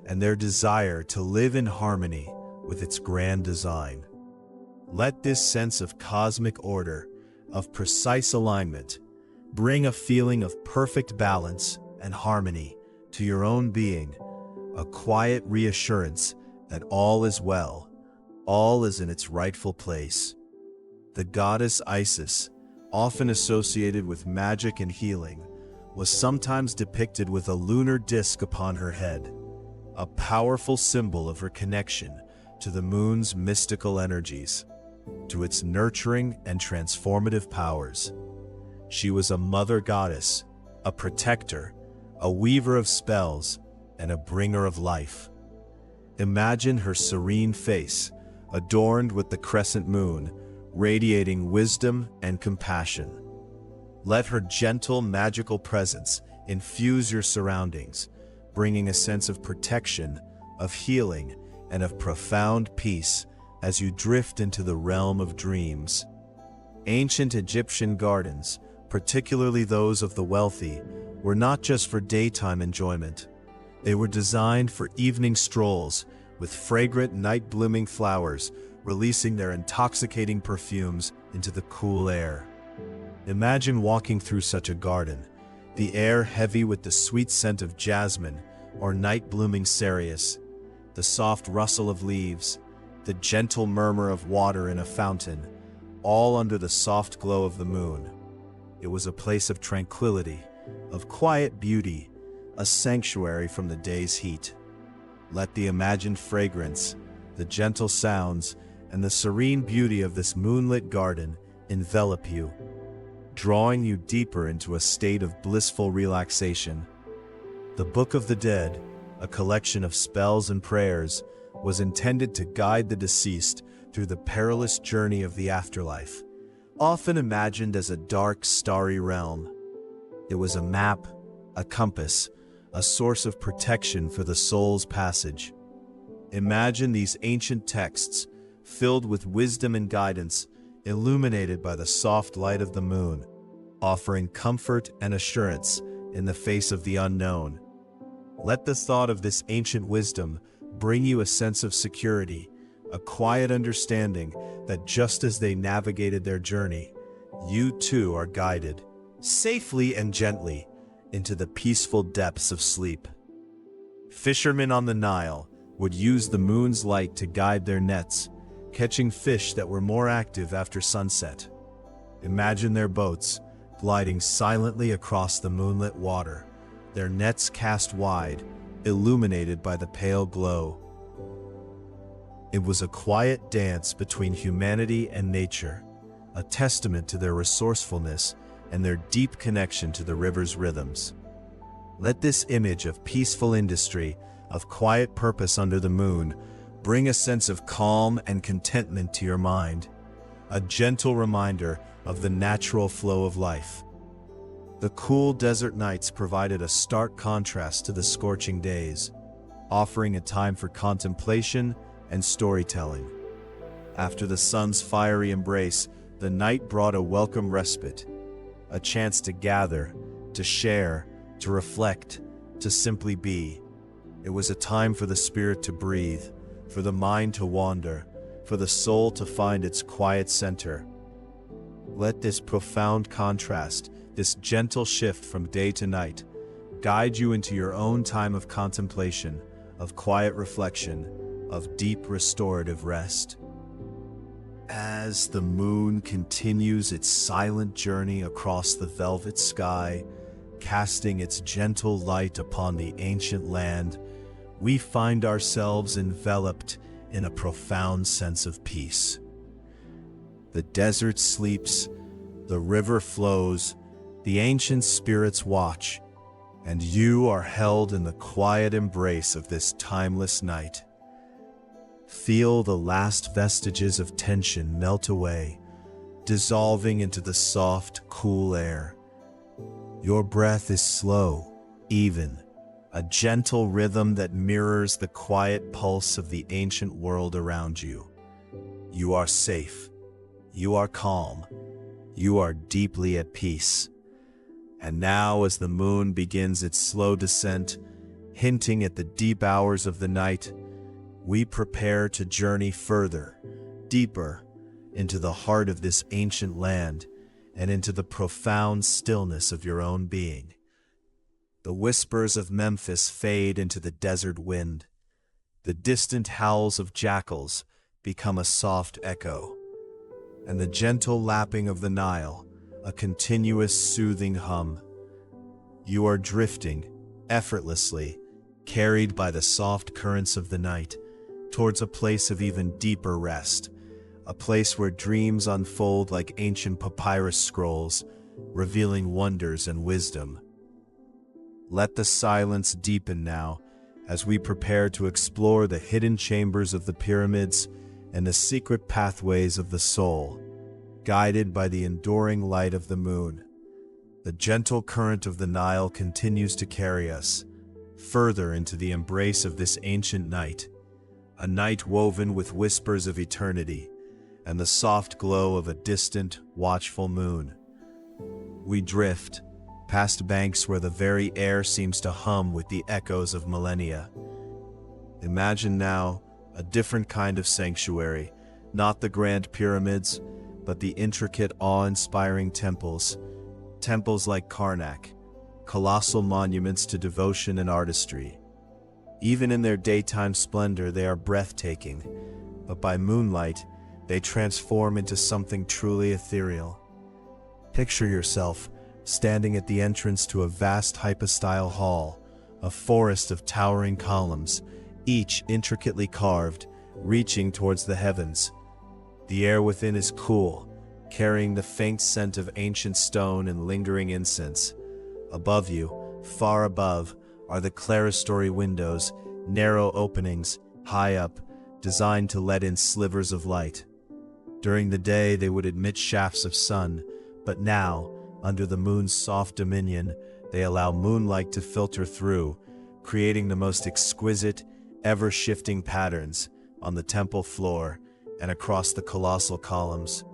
and their desire to live in harmony with its grand design. Let this sense of cosmic order, of precise alignment, bring a feeling of perfect balance and harmony to your own being, a quiet reassurance that all is well, all is in its rightful place. The goddess Isis, often associated with magic and healing, was sometimes depicted with a lunar disk upon her head, a powerful symbol of her connection to the moon's mystical energies, to its nurturing and transformative powers. She was a mother goddess, a protector, a weaver of spells, and a bringer of life. Imagine her serene face, adorned with the crescent moon, radiating wisdom and compassion. Let her gentle, magical presence infuse your surroundings, bringing a sense of protection, of healing, and of profound peace as you drift into the realm of dreams. Ancient Egyptian gardens, particularly those of the wealthy, were not just for daytime enjoyment. They were designed for evening strolls, with fragrant night-blooming flowers releasing their intoxicating perfumes into the cool air. Imagine walking through such a garden, the air heavy with the sweet scent of jasmine or night-blooming cereus, the soft rustle of leaves, the gentle murmur of water in a fountain, all under the soft glow of the moon. It was a place of tranquility, of quiet beauty, a sanctuary from the day's heat. Let the imagined fragrance, the gentle sounds, and the serene beauty of this moonlit garden envelop you, drawing you deeper into a state of blissful relaxation. The Book of the Dead, a collection of spells and prayers, was intended to guide the deceased through the perilous journey of the afterlife, often imagined as a dark, starry realm. It was a map, a compass, a source of protection for the soul's passage. Imagine these ancient texts, filled with wisdom and guidance, illuminated by the soft light of the moon, offering comfort and assurance in the face of the unknown. Let the thought of this ancient wisdom bring you a sense of security, a quiet understanding that just as they navigated their journey, you too are guided, safely and gently, into the peaceful depths of sleep. Fishermen on the Nile would use the moon's light to guide their nets, catching fish that were more active after sunset. Imagine their boats gliding silently across the moonlit water, their nets cast wide, illuminated by the pale glow. It was a quiet dance between humanity and nature, a testament to their resourcefulness and their deep connection to the river's rhythms. Let this image of peaceful industry, of quiet purpose under the moon, bring a sense of calm and contentment to your mind, a gentle reminder of the natural flow of life. The cool desert nights provided a stark contrast to the scorching days, offering a time for contemplation and storytelling. After the sun's fiery embrace, the night brought a welcome respite, a chance to gather, to share, to reflect, to simply be. It was a time for the spirit to breathe, for the mind to wander, for the soul to find its quiet center. Let this profound contrast, this gentle shift from day to night, guide you into your own time of contemplation, of quiet reflection, of deep restorative rest. As the moon continues its silent journey across the velvet sky, casting its gentle light upon the ancient land, we find ourselves enveloped in a profound sense of peace. The desert sleeps, the river flows, the ancient spirits watch, and you are held in the quiet embrace of this timeless night. Feel the last vestiges of tension melt away, dissolving into the soft, cool air. Your breath is slow, even, a gentle rhythm that mirrors the quiet pulse of the ancient world around you. You are safe. You are calm. You are deeply at peace. And now, as the moon begins its slow descent, hinting at the deep hours of the night, we prepare to journey further, deeper, into the heart of this ancient land and into the profound stillness of your own being. The whispers of Memphis fade into the desert wind. The distant howls of jackals become a soft echo, and the gentle lapping of the Nile, a continuous soothing hum. You are drifting, effortlessly, carried by the soft currents of the night, towards a place of even deeper rest, a place where dreams unfold like ancient papyrus scrolls, revealing wonders and wisdom. Let the silence deepen now, as we prepare to explore the hidden chambers of the pyramids and the secret pathways of the soul, guided by the enduring light of the moon. The gentle current of the Nile continues to carry us further into the embrace of this ancient night, a night woven with whispers of eternity and the soft glow of a distant, watchful moon. We drift, past banks where the very air seems to hum with the echoes of millennia. Imagine now a different kind of sanctuary, not the grand pyramids, but the intricate, awe-inspiring temples. Temples like Karnak, colossal monuments to devotion and artistry. Even in their daytime splendor, they are breathtaking, but by moonlight, they transform into something truly ethereal. Picture yourself standing at the entrance to a vast hypostyle hall, a forest of towering columns, each intricately carved, reaching towards the heavens. The air within is cool, carrying the faint scent of ancient stone and lingering incense. Above you, far above, are the clerestory windows, narrow openings, high up, designed to let in slivers of light. During the day they would admit shafts of sun, but now, under the moon's soft dominion, they allow moonlight to filter through, creating the most exquisite, ever-shifting patterns on the temple floor and across the colossal columns.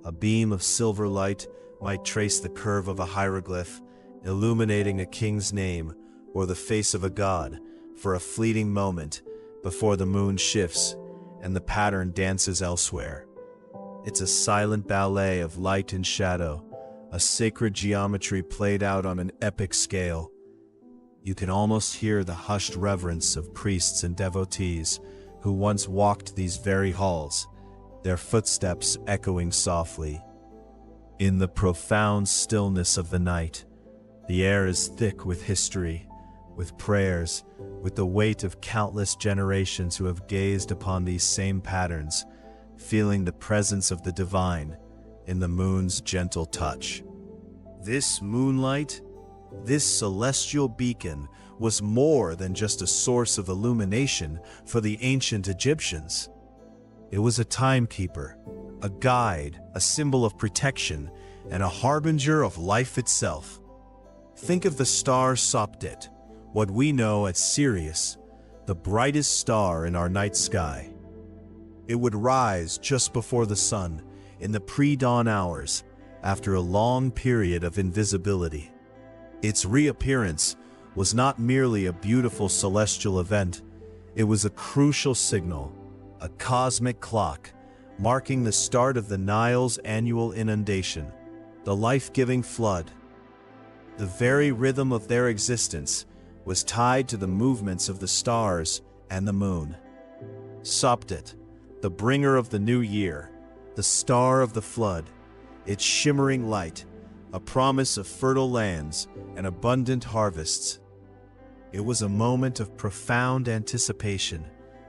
A beam of silver light might trace the curve of a hieroglyph, illuminating a king's name or the face of a god for a fleeting moment before the moon shifts and the pattern dances elsewhere. It's a silent ballet of light and shadow, a sacred geometry played out on an epic scale. You can almost hear the hushed reverence of priests and devotees who once walked these very halls, their footsteps echoing softly. In the profound stillness of the night, the air is thick with history, with prayers, with the weight of countless generations who have gazed upon these same patterns, feeling the presence of the divine in the moon's gentle touch. This moonlight, this celestial beacon, was more than just a source of illumination for the ancient Egyptians. It was a timekeeper, a guide, a symbol of protection, and a harbinger of life itself. Think of the star Sopdet, what we know as Sirius, the brightest star in our night sky. It would rise just before the sun, in the pre-dawn hours, after a long period of invisibility. Its reappearance was not merely a beautiful celestial event, it was a crucial signal, a cosmic clock, marking the start of the Nile's annual inundation, the life-giving flood. The very rhythm of their existence was tied to the movements of the stars and the moon. Sopdet, the bringer of the new year, the star of the flood, its shimmering light, a promise of fertile lands and abundant harvests. It was a moment of profound anticipation,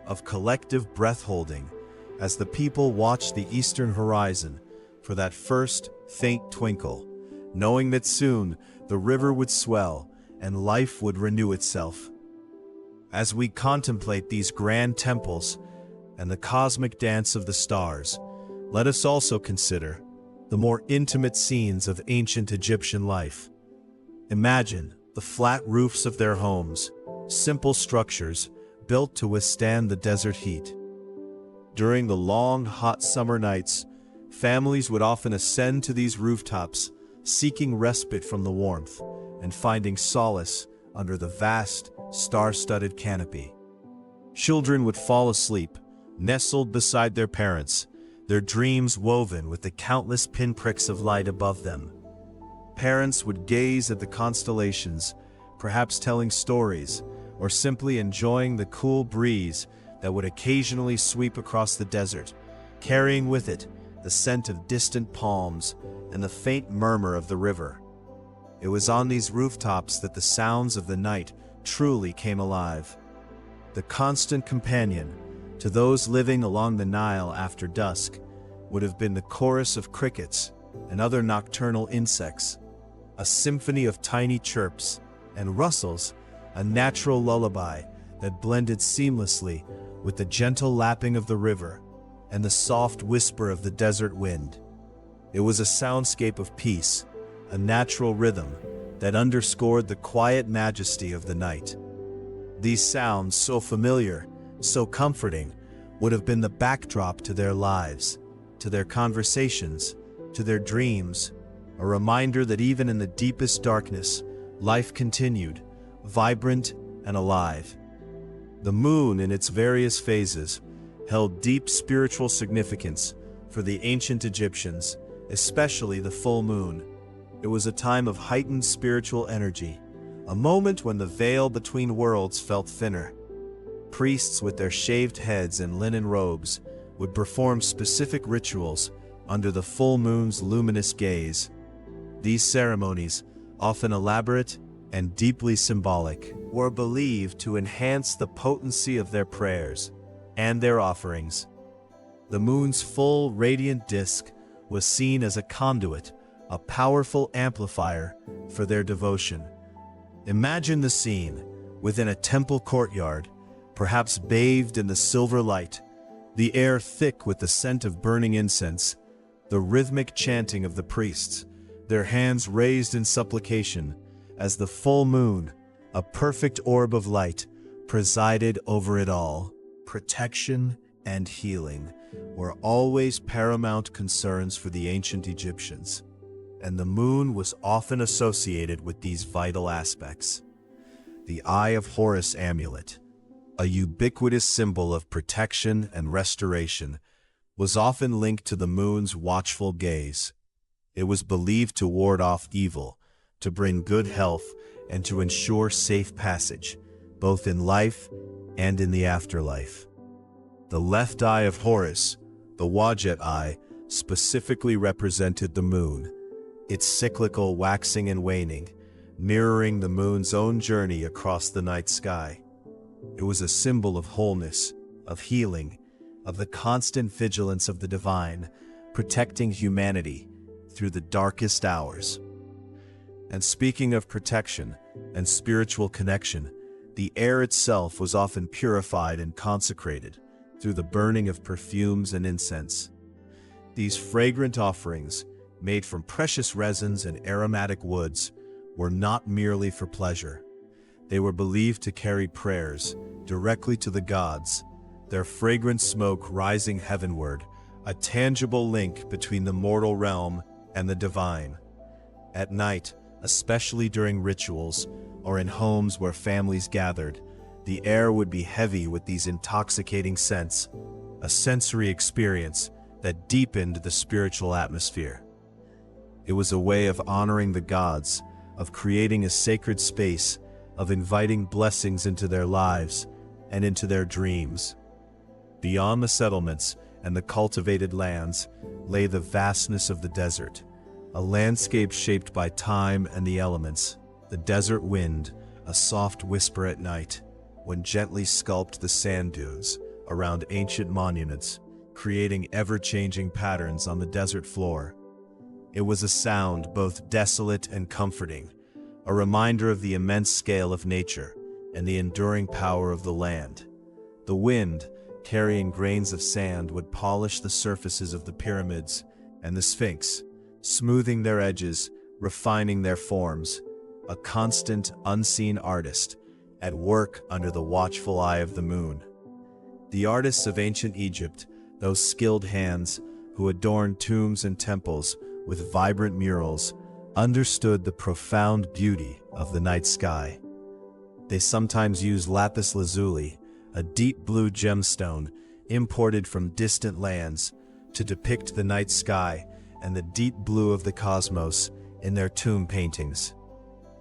of collective breath-holding, as the people watched the eastern horizon for that first faint twinkle, knowing that soon the river would swell and life would renew itself. As we contemplate these grand temples and the cosmic dance of the stars, let us also consider the more intimate scenes of ancient Egyptian life. Imagine the flat roofs of their homes, simple structures built to withstand the desert heat. During the long, hot summer nights, families would often ascend to these rooftops, seeking respite from the warmth and finding solace under the vast, star-studded canopy. Children would fall asleep, nestled beside their parents, their dreams woven with the countless pinpricks of light above them. Parents would gaze at the constellations, perhaps telling stories, or simply enjoying the cool breeze that would occasionally sweep across the desert, carrying with it the scent of distant palms and the faint murmur of the river. It was on these rooftops that the sounds of the night truly came alive. The constant companion to those living along the Nile after dusk would have been the chorus of crickets and other nocturnal insects, a symphony of tiny chirps and rustles, a natural lullaby that blended seamlessly with the gentle lapping of the river and the soft whisper of the desert wind. It was a soundscape of peace, a natural rhythm that underscored the quiet majesty of the night. These sounds, so familiar, so comforting, would have been the backdrop to their lives, to their conversations, to their dreams, a reminder that even in the deepest darkness, life continued, vibrant and alive. The moon, in its various phases, held deep spiritual significance for the ancient Egyptians, especially the full moon. It was a time of heightened spiritual energy, a moment when the veil between worlds felt thinner. Priests with their shaved heads and linen robes would perform specific rituals under the full moon's luminous gaze. These ceremonies, often elaborate and deeply symbolic, were believed to enhance the potency of their prayers and their offerings. The moon's full, radiant disk was seen as a conduit, a powerful amplifier for their devotion. Imagine the scene within a temple courtyard, perhaps bathed in the silver light, the air thick with the scent of burning incense, the rhythmic chanting of the priests, their hands raised in supplication, as the full moon, a perfect orb of light, presided over it all. Protection and healing were always paramount concerns for the ancient Egyptians, and the moon was often associated with these vital aspects. The Eye of Horus amulet, a ubiquitous symbol of protection and restoration, was often linked to the moon's watchful gaze. It was believed to ward off evil, to bring good health, and to ensure safe passage, both in life and in the afterlife. The left eye of Horus, the Wadjet eye, specifically represented the moon, its cyclical waxing and waning, mirroring the moon's own journey across the night sky. It was a symbol of wholeness, of healing, of the constant vigilance of the divine, protecting humanity through the darkest hours. And speaking of protection and spiritual connection, the air itself was often purified and consecrated through the burning of perfumes and incense. These fragrant offerings, made from precious resins and aromatic woods, were not merely for pleasure. They were believed to carry prayers directly to the gods, their fragrant smoke rising heavenward, a tangible link between the mortal realm and the divine. At night, especially during rituals or in homes where families gathered, the air would be heavy with these intoxicating scents, a sensory experience that deepened the spiritual atmosphere. It was a way of honoring the gods, of creating a sacred space, of inviting blessings into their lives and into their dreams. Beyond the settlements and the cultivated lands lay the vastness of the desert, a landscape shaped by time and the elements. The desert wind, a soft whisper at night, when gently sculpted the sand dunes around ancient monuments, creating ever-changing patterns on the desert floor. It was a sound both desolate and comforting, a reminder of the immense scale of nature and the enduring power of the land. The wind, carrying grains of sand, would polish the surfaces of the pyramids and the Sphinx, smoothing their edges, refining their forms, a constant, unseen artist at work under the watchful eye of the moon. The artists of ancient Egypt, those skilled hands who adorned tombs and temples with vibrant murals, understood the profound beauty of the night sky. They sometimes used lapis lazuli, a deep blue gemstone imported from distant lands, to depict the night sky and the deep blue of the cosmos in their tomb paintings.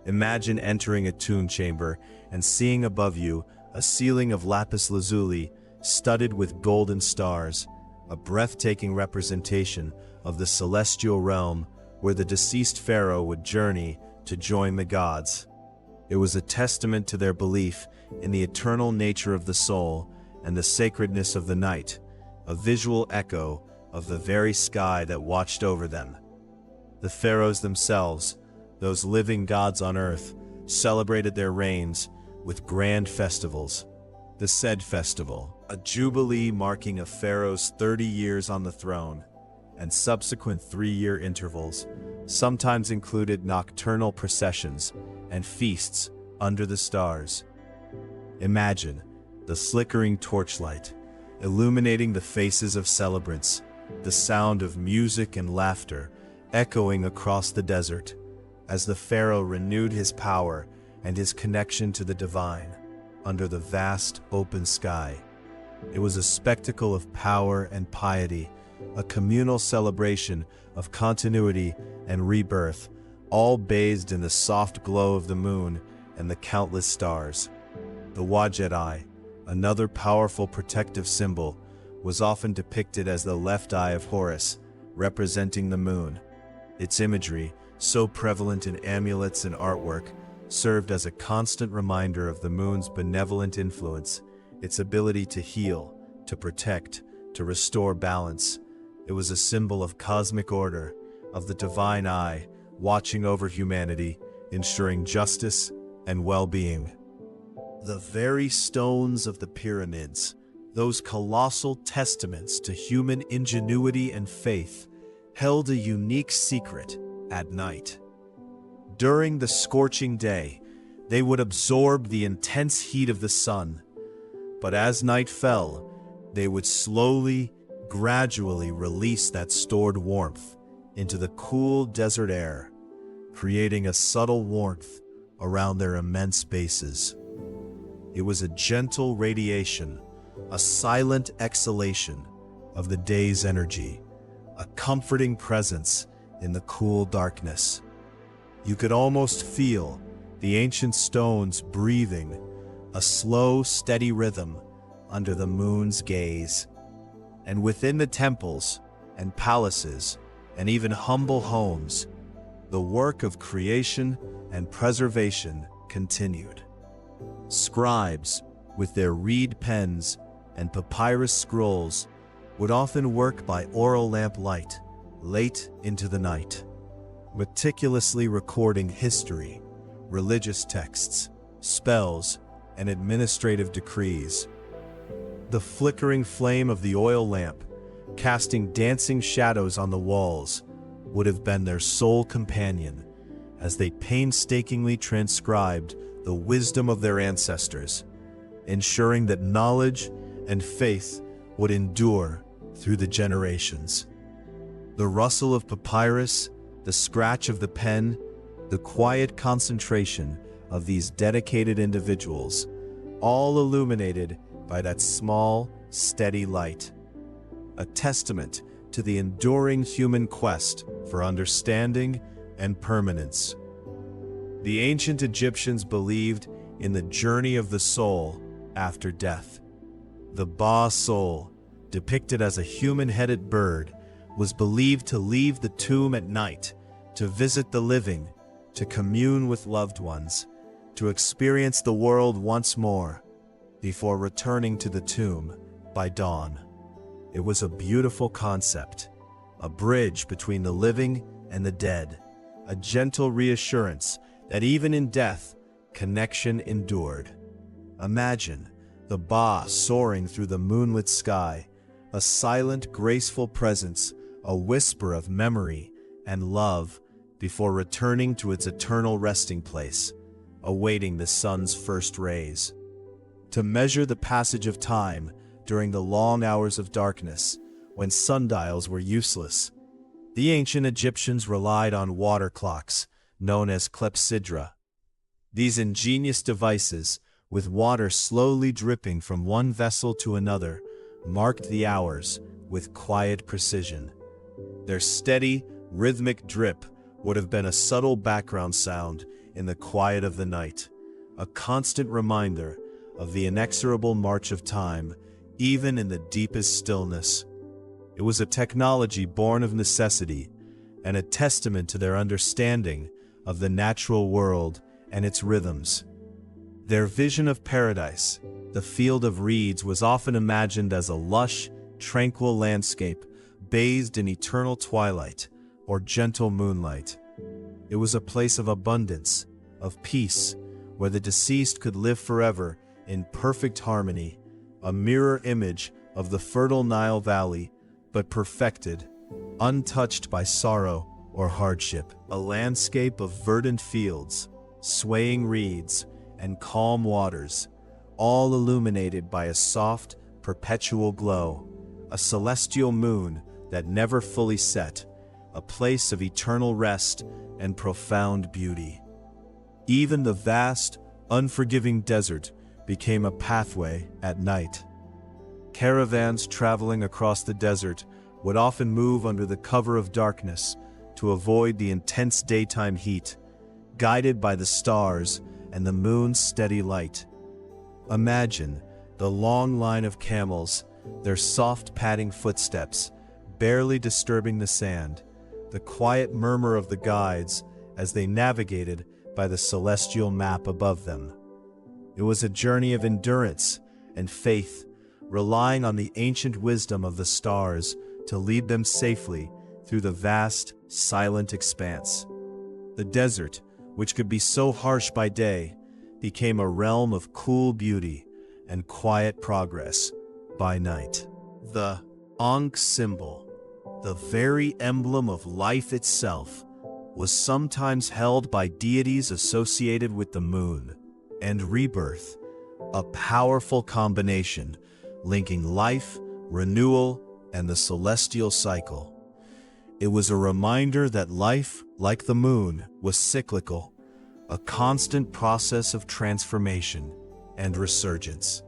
Imagine entering a tomb chamber and seeing above you a ceiling of lapis lazuli studded with golden stars, a breathtaking representation of the celestial realm where the deceased pharaoh would journey to join the gods. It was a testament to their belief in the eternal nature of the soul and the sacredness of the night, a visual echo of the very sky that watched over them. The pharaohs themselves, those living gods on earth, celebrated their reigns with grand festivals. The Sed Festival, a jubilee marking a pharaoh's 30 years on the throne, and subsequent 3-year intervals, sometimes included nocturnal processions and feasts under the stars. Imagine the flickering torchlight, illuminating the faces of celebrants, the sound of music and laughter echoing across the desert, as the pharaoh renewed his power and his connection to the divine under the vast open sky. It was a spectacle of power and piety, a communal celebration of continuity and rebirth, all bathed in the soft glow of the moon and the countless stars. The Wajet eye, another powerful protective symbol, was often depicted as the left eye of Horus, representing the moon. Its imagery, so prevalent in amulets and artwork, served as a constant reminder of the moon's benevolent influence, its ability to heal, to protect, to restore balance. It was a symbol of cosmic order, of the divine eye, watching over humanity, ensuring justice and well-being. The very stones of the pyramids, those colossal testaments to human ingenuity and faith, held a unique secret at night. During the scorching day, they would absorb the intense heat of the sun, but as night fell, they would slowly, gradually release that stored warmth into the cool desert air, creating a subtle warmth around their immense bases. It was a gentle radiation, a silent exhalation of the day's energy, a comforting presence in the cool darkness. You could almost feel the ancient stones breathing, a slow, steady rhythm under the moon's gaze. And within the temples and palaces and even humble homes, the work of creation and preservation continued. Scribes, with their reed pens and papyrus scrolls, would often work by oral lamp light late into the night, meticulously recording history, religious texts, spells, and administrative decrees. The flickering flame of the oil lamp, casting dancing shadows on the walls, would have been their sole companion as they painstakingly transcribed the wisdom of their ancestors, ensuring that knowledge and faith would endure through the generations. The rustle of papyrus, the scratch of the pen, the quiet concentration of these dedicated individuals, all illuminated by that small, steady light, a testament to the enduring human quest for understanding and permanence. The ancient Egyptians believed in the journey of the soul after death. The Ba soul, depicted as a human-headed bird, was believed to leave the tomb at night, to visit the living, to commune with loved ones, to experience the world once more, before returning to the tomb by dawn. It was a beautiful concept, a bridge between the living and the dead, a gentle reassurance that even in death, connection endured. Imagine the Ba soaring through the moonlit sky, a silent, graceful presence, a whisper of memory and love before returning to its eternal resting place, awaiting the sun's first rays. To measure the passage of time during the long hours of darkness, when sundials were useless, the ancient Egyptians relied on water clocks, known as clepsydra. These ingenious devices, with water slowly dripping from one vessel to another, marked the hours with quiet precision. Their steady, rhythmic drip would have been a subtle background sound in the quiet of the night, a constant reminder of the inexorable march of time, even in the deepest stillness. It was a technology born of necessity, and a testament to their understanding of the natural world and its rhythms. Their vision of paradise, the field of reeds, was often imagined as a lush, tranquil landscape bathed in eternal twilight or gentle moonlight. It was a place of abundance, of peace, where the deceased could live forever in perfect harmony, a mirror image of the fertile Nile Valley, but perfected, untouched by sorrow or hardship. A landscape of verdant fields, swaying reeds, and calm waters, all illuminated by a soft, perpetual glow, a celestial moon that never fully set, a place of eternal rest and profound beauty. Even the vast, unforgiving desert became a pathway at night. Caravans traveling across the desert would often move under the cover of darkness to avoid the intense daytime heat, guided by the stars and the moon's steady light. Imagine the long line of camels, their soft padding footsteps barely disturbing the sand, the quiet murmur of the guides as they navigated by the celestial map above them. It was a journey of endurance and faith, relying on the ancient wisdom of the stars to lead them safely through the vast, silent expanse. The desert, which could be so harsh by day, became a realm of cool beauty and quiet progress by night. The Ankh symbol, the very emblem of life itself, was sometimes held by deities associated with the moon and rebirth, a powerful combination linking life, renewal, and the celestial cycle. It was a reminder that life, like the moon, was cyclical, a constant process of transformation and resurgence.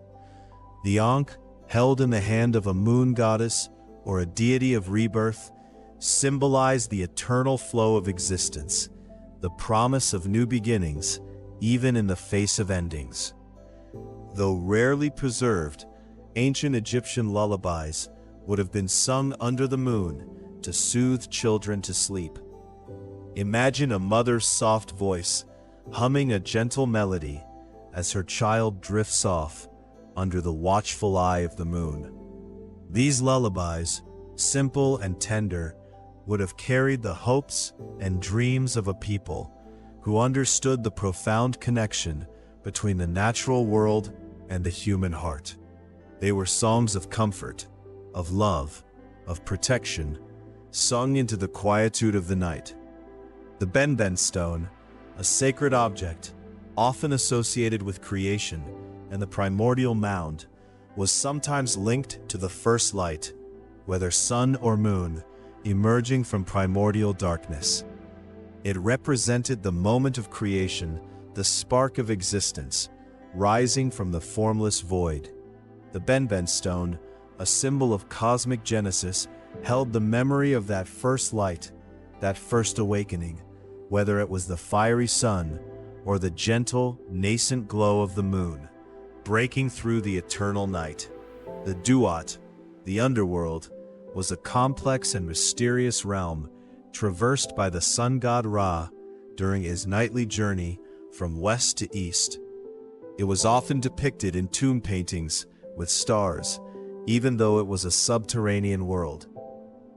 The Ankh, held in the hand of a moon goddess or a deity of rebirth, symbolized the eternal flow of existence, the promise of new beginnings, even in the face of endings. Though rarely preserved, ancient Egyptian lullabies would have been sung under the moon to soothe children to sleep. Imagine a mother's soft voice humming a gentle melody as her child drifts off under the watchful eye of the moon. These lullabies, simple and tender, would have carried the hopes and dreams of a people who understood the profound connection between the natural world and the human heart. They were songs of comfort, of love, of protection, sung into the quietude of the night. The Benben stone, a sacred object, often associated with creation and the primordial mound, was sometimes linked to the first light, whether sun or moon, emerging from primordial darkness. It represented the moment of creation, the spark of existence, rising from the formless void. The Benben stone, a symbol of cosmic genesis, held the memory of that first light, that first awakening, whether it was the fiery sun or the gentle, nascent glow of the moon, breaking through the eternal night. The Duat, the underworld, was a complex and mysterious realm traversed by the sun god Ra during his nightly journey from west to east. It was often depicted in tomb paintings with stars, even though it was a subterranean world.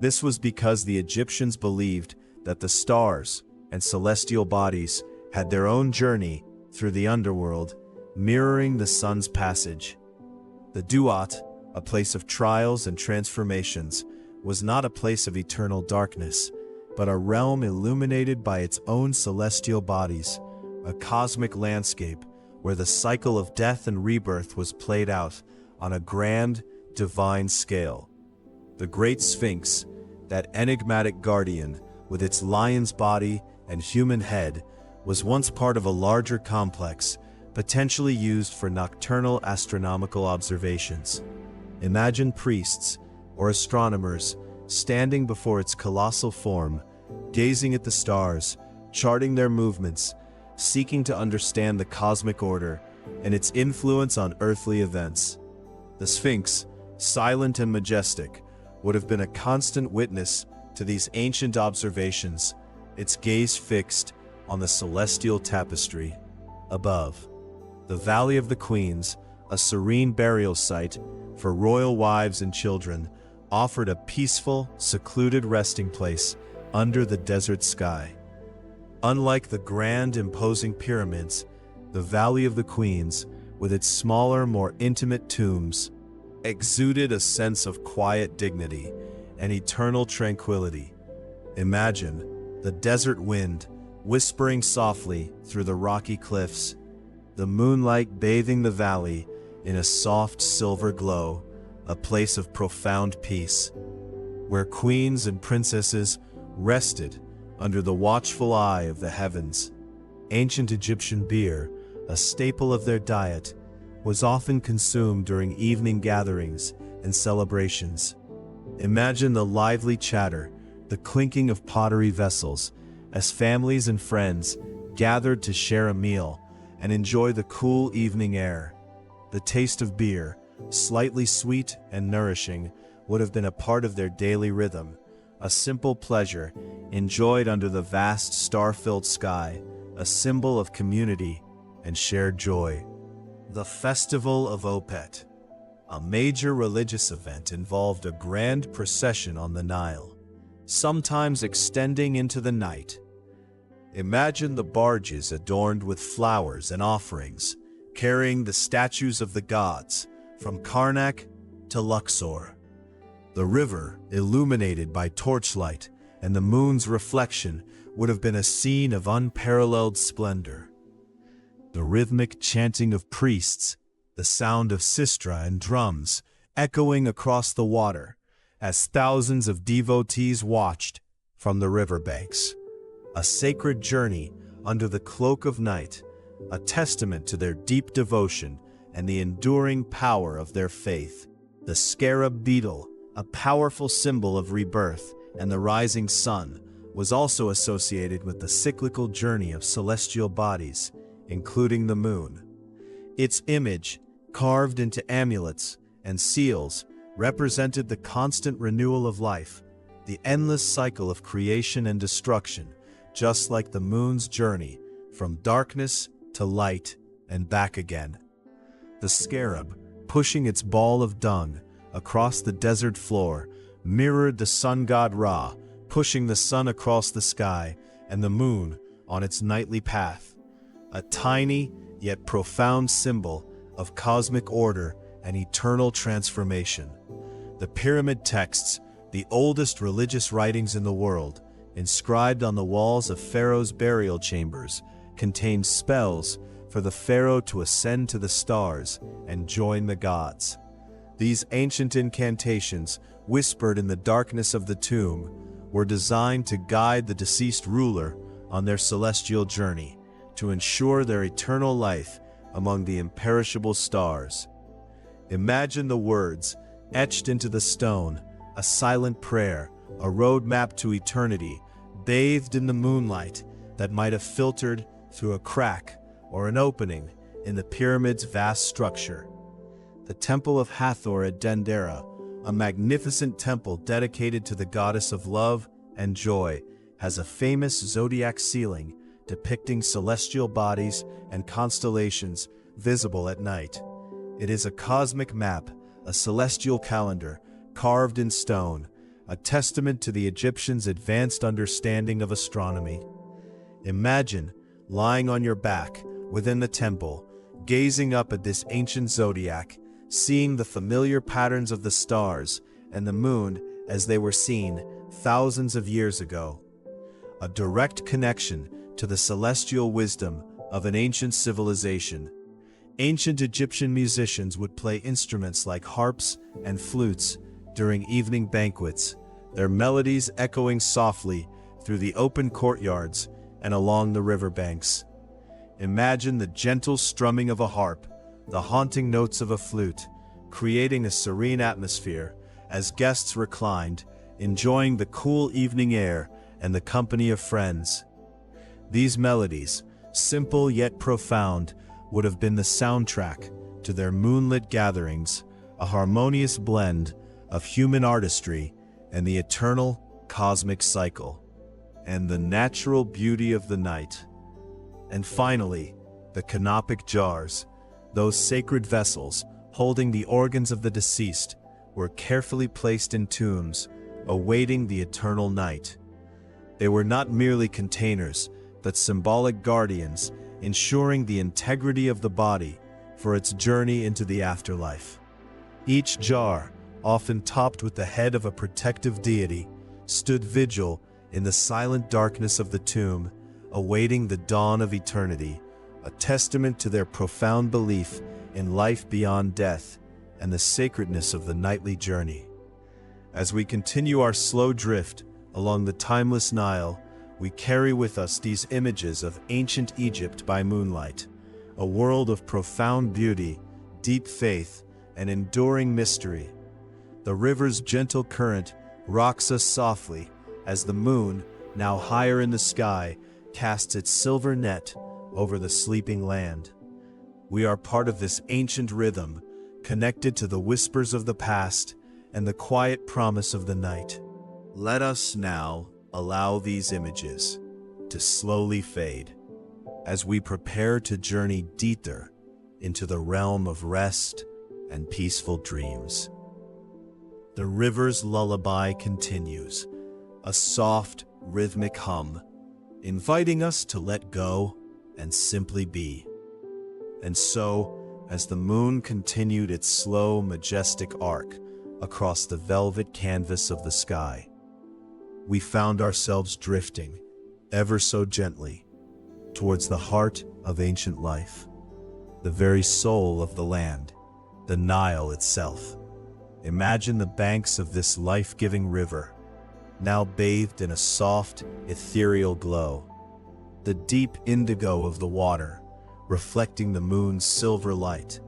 This was because the Egyptians believed that the stars and celestial bodies had their own journey through the underworld, mirroring the sun's passage. The Duat, a place of trials and transformations, was not a place of eternal darkness, but a realm illuminated by its own celestial bodies, a cosmic landscape where the cycle of death and rebirth was played out on a grand, divine scale. The Great Sphinx, that enigmatic guardian with its lion's body and human head, was once part of a larger complex, potentially used for nocturnal astronomical observations. Imagine priests or astronomers standing before its colossal form, gazing at the stars, charting their movements, seeking to understand the cosmic order and its influence on earthly events. The Sphinx, silent and majestic, would have been a constant witness to these ancient observations, its gaze fixed on the celestial tapestry above. The Valley of the Queens, a serene burial site for royal wives and children, offered a peaceful, secluded resting place under the desert sky. Unlike the grand, imposing pyramids, the Valley of the Queens, with its smaller, more intimate tombs, exuded a sense of quiet dignity and eternal tranquility. Imagine the desert wind whispering softly through the rocky cliffs, the moonlight bathing the valley in a soft silver glow, a place of profound peace, where queens and princesses rested under the watchful eye of the heavens. Ancient Egyptian beer, a staple of their diet, was often consumed during evening gatherings and celebrations. Imagine the lively chatter, the clinking of pottery vessels, as families and friends gathered to share a meal and enjoy the cool evening air. The taste of beer, slightly sweet and nourishing, would have been a part of their daily rhythm, a simple pleasure enjoyed under the vast star-filled sky, a symbol of community and shared joy. The Festival of Opet, a major religious event, involved a grand procession on the Nile, sometimes extending into the night. Imagine the barges adorned with flowers and offerings, carrying the statues of the gods from Karnak to Luxor. The river, illuminated by torchlight and the moon's reflection, would have been a scene of unparalleled splendor. The rhythmic chanting of priests, the sound of sistra and drums echoing across the water as thousands of devotees watched from the riverbanks. A sacred journey under the cloak of night, a testament to their deep devotion and the enduring power of their faith. The scarab beetle, a powerful symbol of rebirth and the rising sun, was also associated with the cyclical journey of celestial bodies, including the moon. Its image, carved into amulets and seals, represented the constant renewal of life, the endless cycle of creation and destruction, just like the moon's journey from darkness to light and back again. The scarab, pushing its ball of dung across the desert floor, mirrored the sun god Ra, pushing the sun across the sky and the moon on its nightly path. A tiny yet profound symbol of cosmic order and eternal transformation. The pyramid texts, the oldest religious writings in the world, inscribed on the walls of Pharaohs' burial chambers, contained spells for the pharaoh to ascend to the stars and join the gods. These ancient incantations, whispered in the darkness of the tomb, were designed to guide the deceased ruler on their celestial journey, to ensure their eternal life among the imperishable stars. Imagine the words, etched into the stone, a silent prayer, a roadmap to eternity, bathed in the moonlight that might have filtered through a crack or an opening in the pyramid's vast structure. The Temple of Hathor at Dendera, a magnificent temple dedicated to the goddess of love and joy, has a famous zodiac ceiling depicting celestial bodies and constellations visible at night. It is a cosmic map, a celestial calendar, carved in stone, a testament to the Egyptians' advanced understanding of astronomy. Imagine lying on your back within the temple, gazing up at this ancient zodiac, seeing the familiar patterns of the stars and the moon as they were seen thousands of years ago. A direct connection to the celestial wisdom of an ancient civilization. Ancient Egyptian musicians would play instruments like harps and flutes during evening banquets, their melodies echoing softly through the open courtyards and along the riverbanks. Imagine the gentle strumming of a harp, the haunting notes of a flute, creating a serene atmosphere as guests reclined, enjoying the cool evening air and the company of friends. These melodies, simple yet profound, would have been the soundtrack to their moonlit gatherings, a harmonious blend of human artistry and the eternal cosmic cycle, and the natural beauty of the night. And finally, the canopic jars, those sacred vessels holding the organs of the deceased, were carefully placed in tombs, awaiting the eternal night. They were not merely containers, but symbolic guardians, ensuring the integrity of the body for its journey into the afterlife. Each jar, often topped with the head of a protective deity, stood vigil in the silent darkness of the tomb, awaiting the dawn of eternity, a testament to their profound belief in life beyond death and the sacredness of the nightly journey. As we continue our slow drift Along the timeless Nile, we carry with us these images of ancient Egypt by moonlight, a world of profound beauty, deep faith, and enduring mystery. The river's gentle current rocks us softly as the moon, now higher in the sky, casts its silver net over the sleeping land. We are part of this ancient rhythm, connected to the whispers of the past and the quiet promise of the night. Let us now allow these images to slowly fade as we prepare to journey deeper into the realm of rest and peaceful dreams. The river's lullaby continues, a soft, rhythmic hum, inviting us to let go and simply be. And so, as the moon continued its slow, majestic arc across the velvet canvas of the sky, we found ourselves drifting, ever so gently, towards the heart of ancient life, the very soul of the land, the Nile itself. Imagine the banks of this life-giving river, now bathed in a soft, ethereal glow. The deep indigo of the water, reflecting the moon's silver light,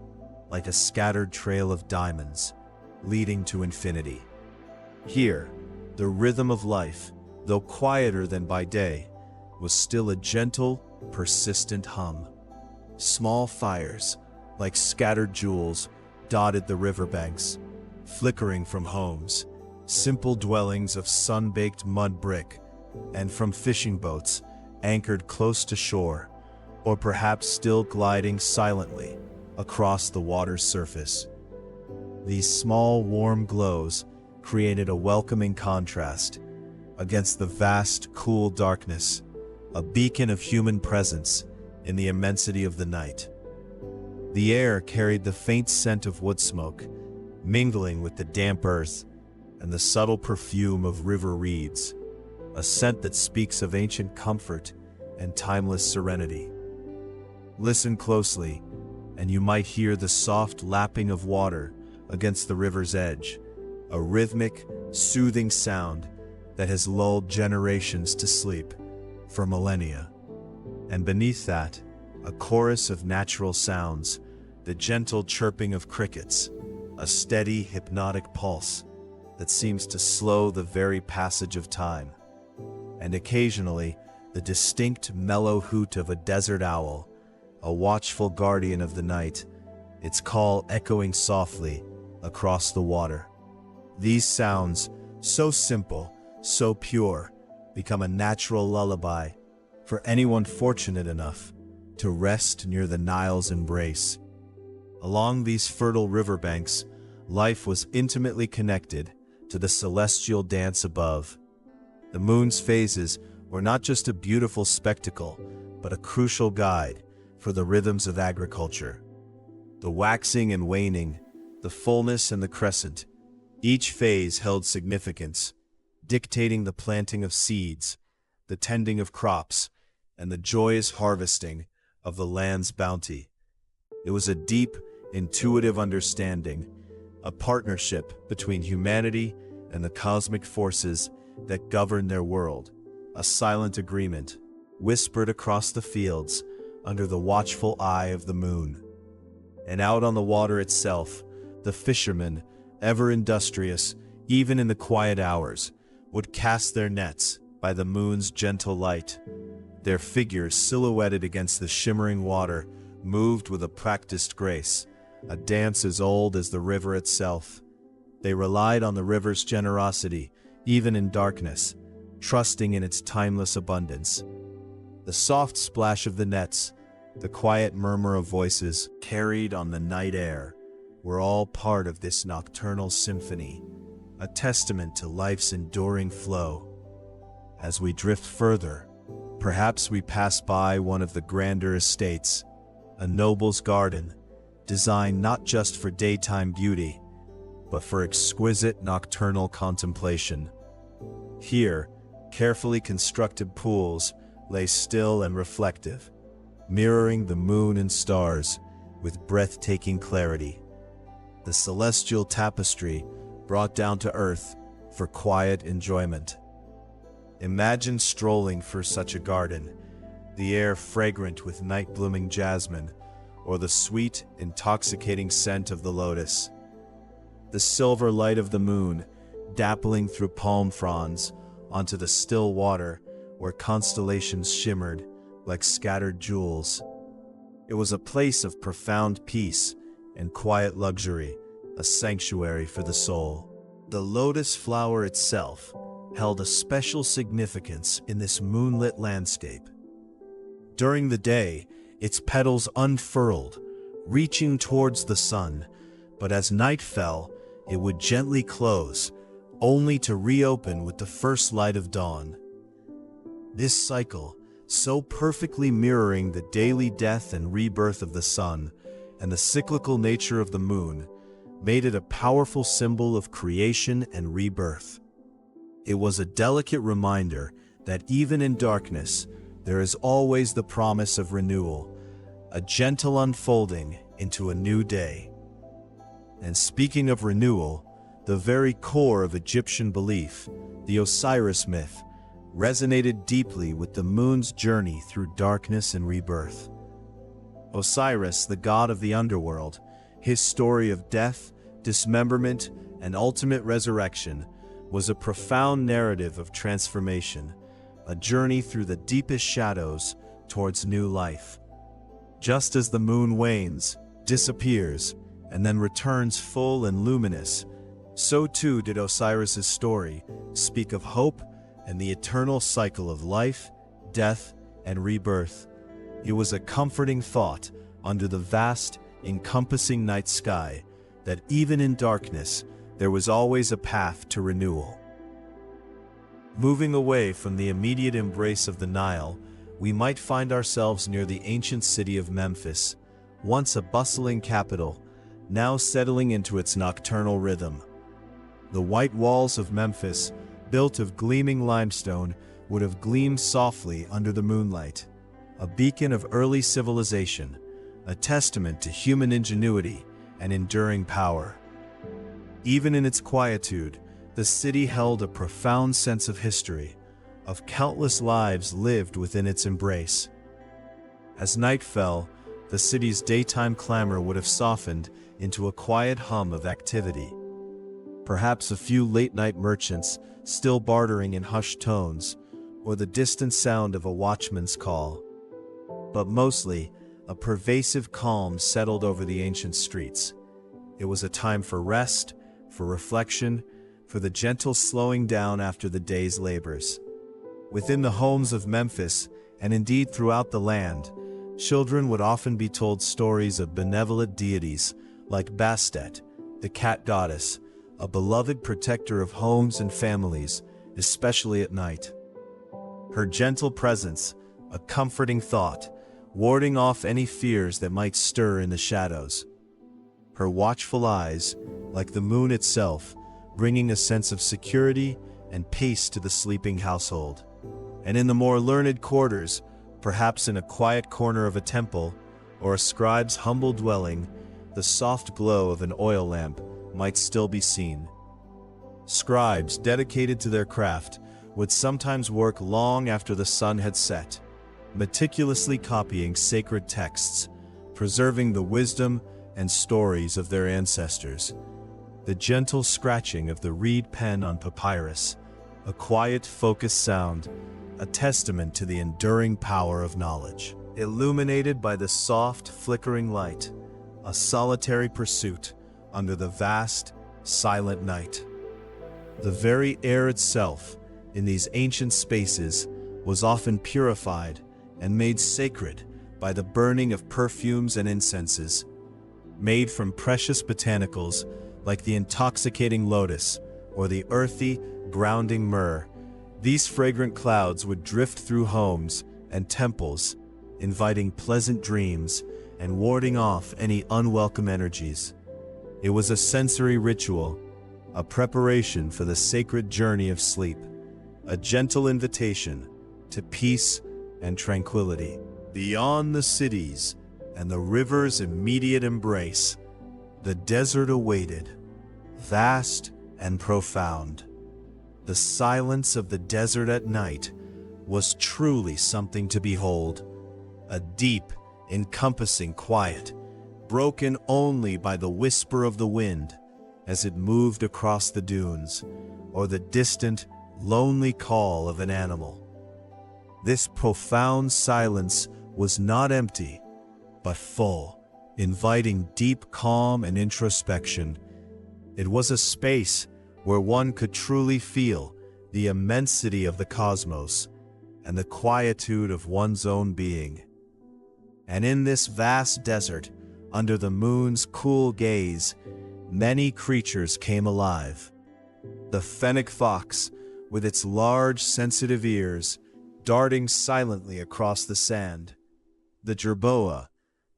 like a scattered trail of diamonds, leading to infinity. Here, the rhythm of life, though quieter than by day, was still a gentle, persistent hum. Small fires, like scattered jewels, dotted the riverbanks, flickering from homes, simple dwellings of sun-baked mud brick, and from fishing boats anchored close to shore, or perhaps still gliding silently across the water's surface. These small, warm glows created a welcoming contrast against the vast, cool darkness, a beacon of human presence in the immensity of the night. The air carried the faint scent of wood smoke, mingling with the damp earth and the subtle perfume of river reeds, a scent that speaks of ancient comfort and timeless serenity. Listen closely, and you might hear the soft lapping of water against the river's edge, a rhythmic, soothing sound that has lulled generations to sleep for millennia. And beneath that, a chorus of natural sounds, the gentle chirping of crickets, a steady, hypnotic pulse that seems to slow the very passage of time. And occasionally, the distinct, mellow hoot of a desert owl, a watchful guardian of the night, its call echoing softly across the water. These sounds, so simple, so pure, become a natural lullaby for anyone fortunate enough to rest near the Nile's embrace. Along these fertile riverbanks, life was intimately connected to the celestial dance above. The moon's phases were not just a beautiful spectacle, but a crucial guide for the rhythms of agriculture. The waxing and waning, the fullness and the crescent, each phase held significance, dictating the planting of seeds, the tending of crops, and the joyous harvesting of the land's bounty. It was a deep, intuitive understanding, a partnership between humanity and the cosmic forces that govern their world, a silent agreement, whispered across the fields under the watchful eye of the moon. And out on the water itself, the fishermen, ever industrious, even in the quiet hours, would cast their nets by the moon's gentle light. Their figures silhouetted against the shimmering water moved with a practiced grace, a dance as old as the river itself. They relied on the river's generosity, even in darkness, trusting in its timeless abundance. The soft splash of the nets, the quiet murmur of voices carried on the night air, were all part of this nocturnal symphony, a testament to life's enduring flow. As we drift further, perhaps we pass by one of the grander estates, a noble's garden, designed not just for daytime beauty, but for exquisite nocturnal contemplation. Here, carefully constructed pools lay still and reflective, mirroring the moon and stars with breathtaking clarity. The celestial tapestry brought down to earth for quiet enjoyment. Imagine strolling through such a garden, the air fragrant with night-blooming jasmine, or the sweet, intoxicating scent of the lotus. The silver light of the moon, dappling through palm fronds onto the still water where constellations shimmered like scattered jewels. It was a place of profound peace and quiet luxury, a sanctuary for the soul. The lotus flower itself held a special significance in this moonlit landscape. During the day, its petals unfurled, reaching towards the sun, but as night fell, it would gently close, only to reopen with the first light of dawn. This cycle, so perfectly mirroring the daily death and rebirth of the sun and the cyclical nature of the moon, made it a powerful symbol of creation and rebirth. It was a delicate reminder that even in darkness, there is always the promise of renewal, a gentle unfolding into a new day. And speaking of renewal, the very core of Egyptian belief, the Osiris myth, resonated deeply with the moon's journey through darkness and rebirth. Osiris, the god of the underworld, his story of death, dismemberment, and ultimate resurrection, was a profound narrative of transformation, a journey through the deepest shadows towards new life. Just as the moon wanes, disappears, and then returns full and luminous, so too did Osiris's story speak of hope and the eternal cycle of life, death, and rebirth. It was a comforting thought under the vast, encompassing night sky that even in darkness, there was always a path to renewal. Moving away from the immediate embrace of the Nile, we might find ourselves near the ancient city of Memphis, once a bustling capital, now settling into its nocturnal rhythm. The white walls of Memphis, built of gleaming limestone, would have gleamed softly under the moonlight, a beacon of early civilization, a testament to human ingenuity and enduring power. Even in its quietude, the city held a profound sense of history, of countless lives lived within its embrace. As night fell, the city's daytime clamor would have softened into a quiet hum of activity. Perhaps a few late-night merchants still bartering in hushed tones, or the distant sound of a watchman's call. But mostly, a pervasive calm settled over the ancient streets. It was a time for rest, for reflection, for the gentle slowing down after the day's labors. Within the homes of Memphis, and indeed throughout the land, children would often be told stories of benevolent deities like Bastet, the cat goddess, a beloved protector of homes and families, especially at night. Her gentle presence, a comforting thought, warding off any fears that might stir in the shadows. Her watchful eyes, like the moon itself, bringing a sense of security and peace to the sleeping household. And in the more learned quarters, perhaps in a quiet corner of a temple or a scribe's humble dwelling, the soft glow of an oil lamp might still be seen. Scribes dedicated to their craft would sometimes work long after the sun had set, meticulously copying sacred texts, preserving the wisdom and stories of their ancestors. The gentle scratching of the reed pen on papyrus, a quiet, focused sound, a testament to the enduring power of knowledge. Illuminated by the soft, flickering light, a solitary pursuit under the vast, silent night. The very air itself, in these ancient spaces, was often purified and made sacred by the burning of perfumes and incenses, made from precious botanicals like the intoxicating lotus or the earthy, grounding myrrh. These fragrant clouds would drift through homes and temples, inviting pleasant dreams and warding off any unwelcome energies. It was a sensory ritual, a preparation for the sacred journey of sleep, a gentle invitation to peace and tranquility. Beyond the cities and the river's immediate embrace, the desert awaited, vast and profound. The silence of the desert at night was truly something to behold. A deep, encompassing quiet, broken only by the whisper of the wind as it moved across the dunes, or the distant, lonely call of an animal. This profound silence was not empty, but full, inviting deep calm and introspection. It was a space where one could truly feel the immensity of the cosmos and the quietude of one's own being. And in this vast desert, under the moon's cool gaze, many creatures came alive. The fennec fox, with its large, sensitive ears, darting silently across the sand. The jerboa,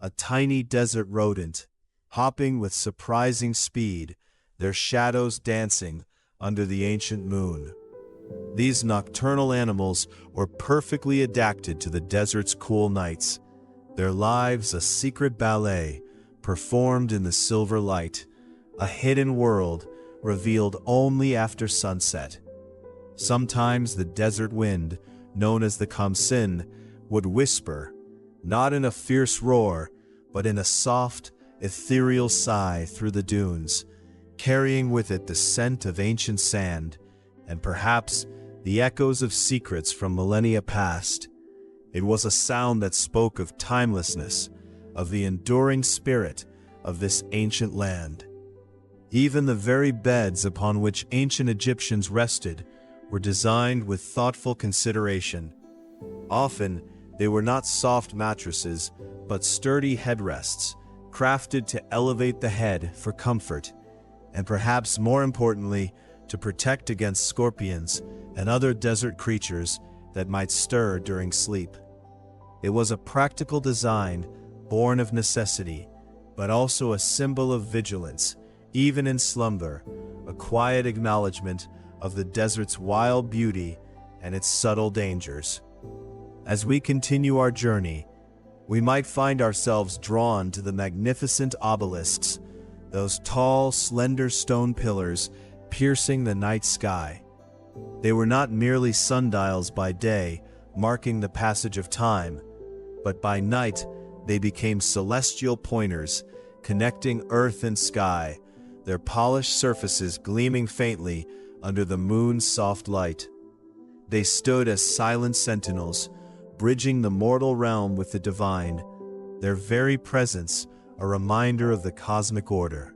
a tiny desert rodent, hopping with surprising speed, their shadows dancing under the ancient moon. These nocturnal animals were perfectly adapted to the desert's cool nights, their lives a secret ballet performed in the silver light, a hidden world revealed only after sunset. Sometimes the desert wind, known as the Khamsin, would whisper, not in a fierce roar, but in a soft, ethereal sigh through the dunes, carrying with it the scent of ancient sand, and perhaps the echoes of secrets from millennia past. It was a sound that spoke of timelessness, of the enduring spirit of this ancient land. Even the very beds upon which ancient Egyptians rested were designed with thoughtful consideration. Often, they were not soft mattresses, but sturdy headrests, crafted to elevate the head for comfort, and perhaps more importantly, to protect against scorpions and other desert creatures that might stir during sleep. It was a practical design born of necessity, but also a symbol of vigilance, even in slumber, a quiet acknowledgement of the desert's wild beauty and its subtle dangers. As we continue our journey, we might find ourselves drawn to the magnificent obelisks, those tall, slender stone pillars piercing the night sky. They were not merely sundials by day, marking the passage of time, but by night they became celestial pointers, connecting earth and sky, their polished surfaces gleaming faintly under the moon's soft light. They stood as silent sentinels, bridging the mortal realm with the divine, their very presence a reminder of the cosmic order.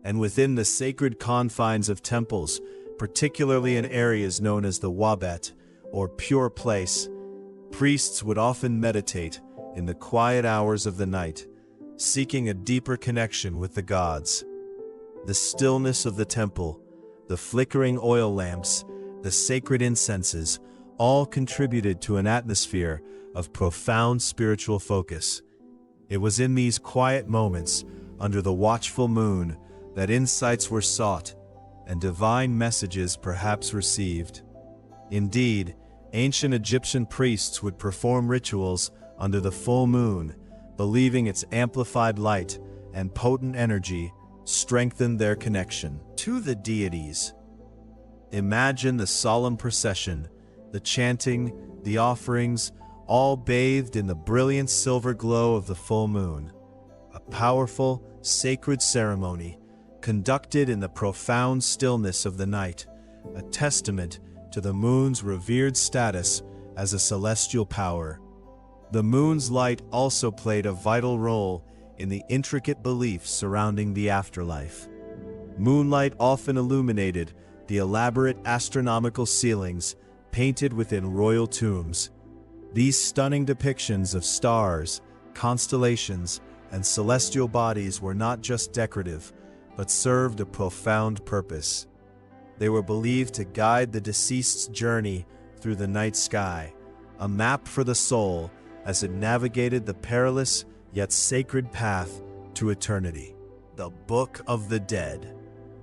And within the sacred confines of temples, particularly in areas known as the Wabet, or pure place, priests would often meditate in the quiet hours of the night, seeking a deeper connection with the gods. The stillness of the temple, the flickering oil lamps, the sacred incenses, all contributed to an atmosphere of profound spiritual focus. It was in these quiet moments, under the watchful moon, that insights were sought and divine messages perhaps received. Indeed, ancient Egyptian priests would perform rituals under the full moon, believing its amplified light and potent energy strengthened their connection to the deities. Imagine the solemn procession, the chanting, the offerings, all bathed in the brilliant silver glow of the full moon. A powerful, sacred ceremony conducted in the profound stillness of the night, a testament to the moon's revered status as a celestial power. The moon's light also played a vital role in the intricate beliefs surrounding the afterlife. Moonlight often illuminated the elaborate astronomical ceilings painted within royal tombs. These stunning depictions of stars, constellations, and celestial bodies were not just decorative, but served a profound purpose. They were believed to guide the deceased's journey through the night sky, a map for the soul as it navigated the perilous yet sacred path to eternity. The Book of the Dead,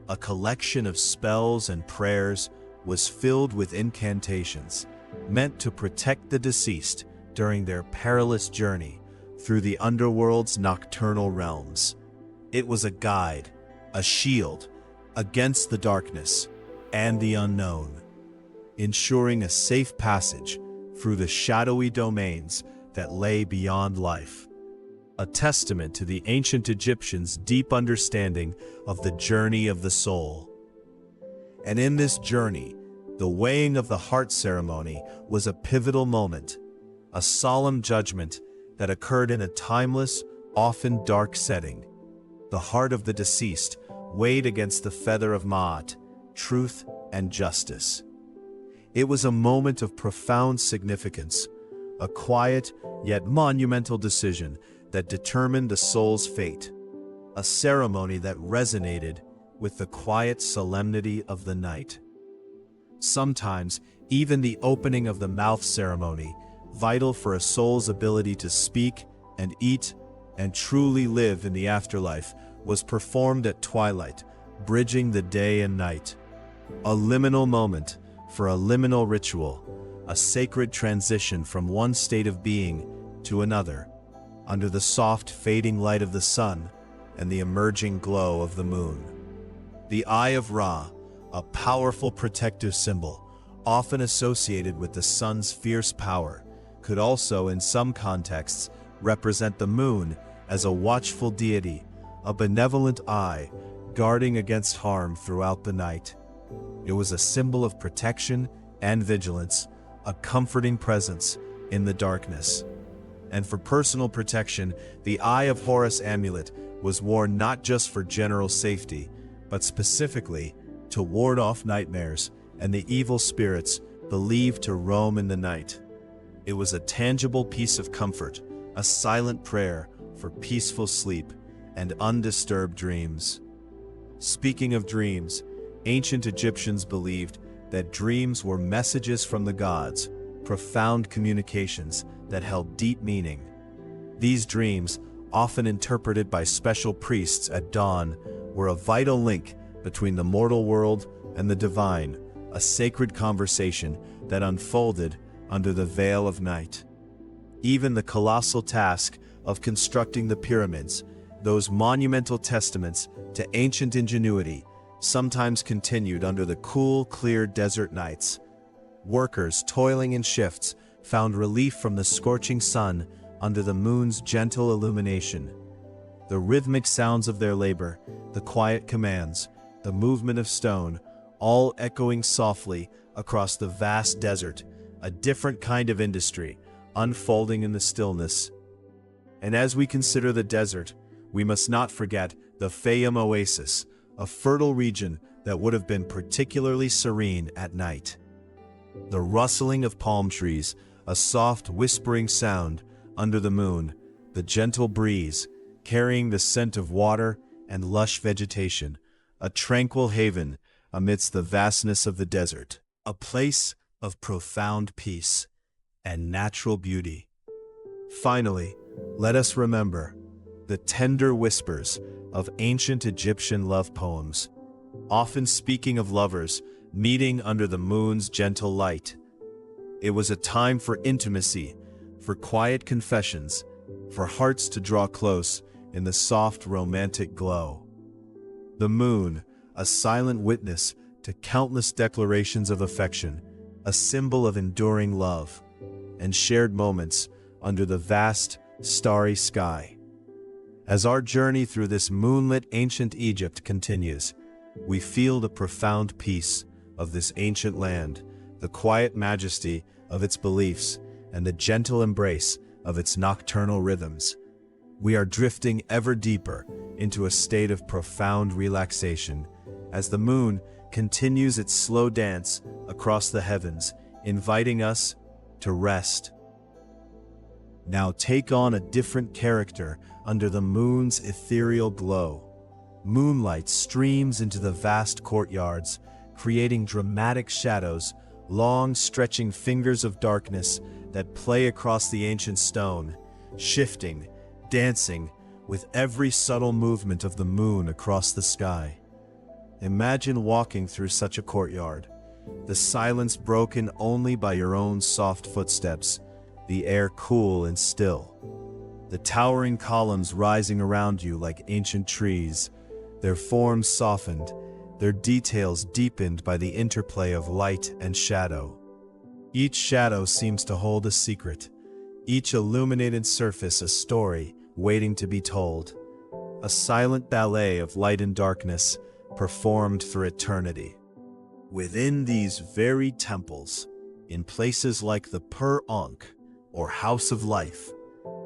a collection of spells and prayers, was filled with incantations meant to protect the deceased during their perilous journey through the underworld's nocturnal realms. It was a guide, a shield, against the darkness, and the unknown, ensuring a safe passage through the shadowy domains that lay beyond life. A testament to the ancient Egyptians' deep understanding of the journey of the soul. And in this journey, the weighing of the heart ceremony was a pivotal moment, a solemn judgment that occurred in a timeless, often dark setting. The heart of the deceased weighed against the feather of Ma'at, truth and justice. It was a moment of profound significance, a quiet yet monumental decision that determined the soul's fate, a ceremony that resonated with the quiet solemnity of the night. Sometimes, even the opening of the mouth ceremony, vital for a soul's ability to speak and eat and truly live in the afterlife, was performed at twilight, bridging the day and night. A liminal moment for a liminal ritual, a sacred transition from one state of being to another, under the soft fading light of the sun and the emerging glow of the moon. The Eye of Ra, a powerful protective symbol, often associated with the sun's fierce power, could also, in some contexts, represent the moon as a watchful deity, a benevolent eye, guarding against harm throughout the night. It was a symbol of protection and vigilance, a comforting presence in the darkness. And for personal protection, the Eye of Horus amulet was worn not just for general safety, but specifically to ward off nightmares and the evil spirits believed to roam in the night. It was a tangible piece of comfort, a silent prayer for peaceful sleep and undisturbed dreams. Speaking of dreams, ancient Egyptians believed that dreams were messages from the gods, profound communications that held deep meaning. These dreams, often interpreted by special priests at dawn, were a vital link between the mortal world and the divine, a sacred conversation that unfolded under the veil of night. Even the colossal task of constructing the pyramids, those monumental testaments to ancient ingenuity, sometimes continued under the cool, clear desert nights. Workers toiling in shifts found relief from the scorching sun under the moon's gentle illumination. The rhythmic sounds of their labor, the quiet commands, the movement of stone, all echoing softly across the vast desert, a different kind of industry, unfolding in the stillness. And as we consider the desert, we must not forget the Fayum oasis, a fertile region that would have been particularly serene at night. The rustling of palm trees, a soft whispering sound under the moon, the gentle breeze, carrying the scent of water and lush vegetation, a tranquil haven amidst the vastness of the desert, a place of profound peace and natural beauty. Finally, let us remember the tender whispers of ancient Egyptian love poems, often speaking of lovers meeting under the moon's gentle light. It was a time for intimacy, for quiet confessions, for hearts to draw close in the soft romantic glow. The moon, a silent witness to countless declarations of affection, a symbol of enduring love, and shared moments under the vast, starry sky. As our journey through this moonlit ancient Egypt continues, we feel the profound peace of this ancient land, the quiet majesty of its beliefs, and the gentle embrace of its nocturnal rhythms. We are drifting ever deeper into a state of profound relaxation as the moon continues its slow dance across the heavens, inviting us to rest. Now take on a different character under the moon's ethereal glow. Moonlight streams into the vast courtyards, creating dramatic shadows, long stretching fingers of darkness that play across the ancient stone, shifting, dancing with every subtle movement of the moon across the sky. Imagine walking through such a courtyard, the silence broken only by your own soft footsteps, the air cool and still. The towering columns rising around you like ancient trees, their forms softened, their details deepened by the interplay of light and shadow. Each shadow seems to hold a secret, each illuminated surface a story waiting to be told, a silent ballet of light and darkness performed for eternity. Within these very temples, in places like the Per-Ankh, or House of Life,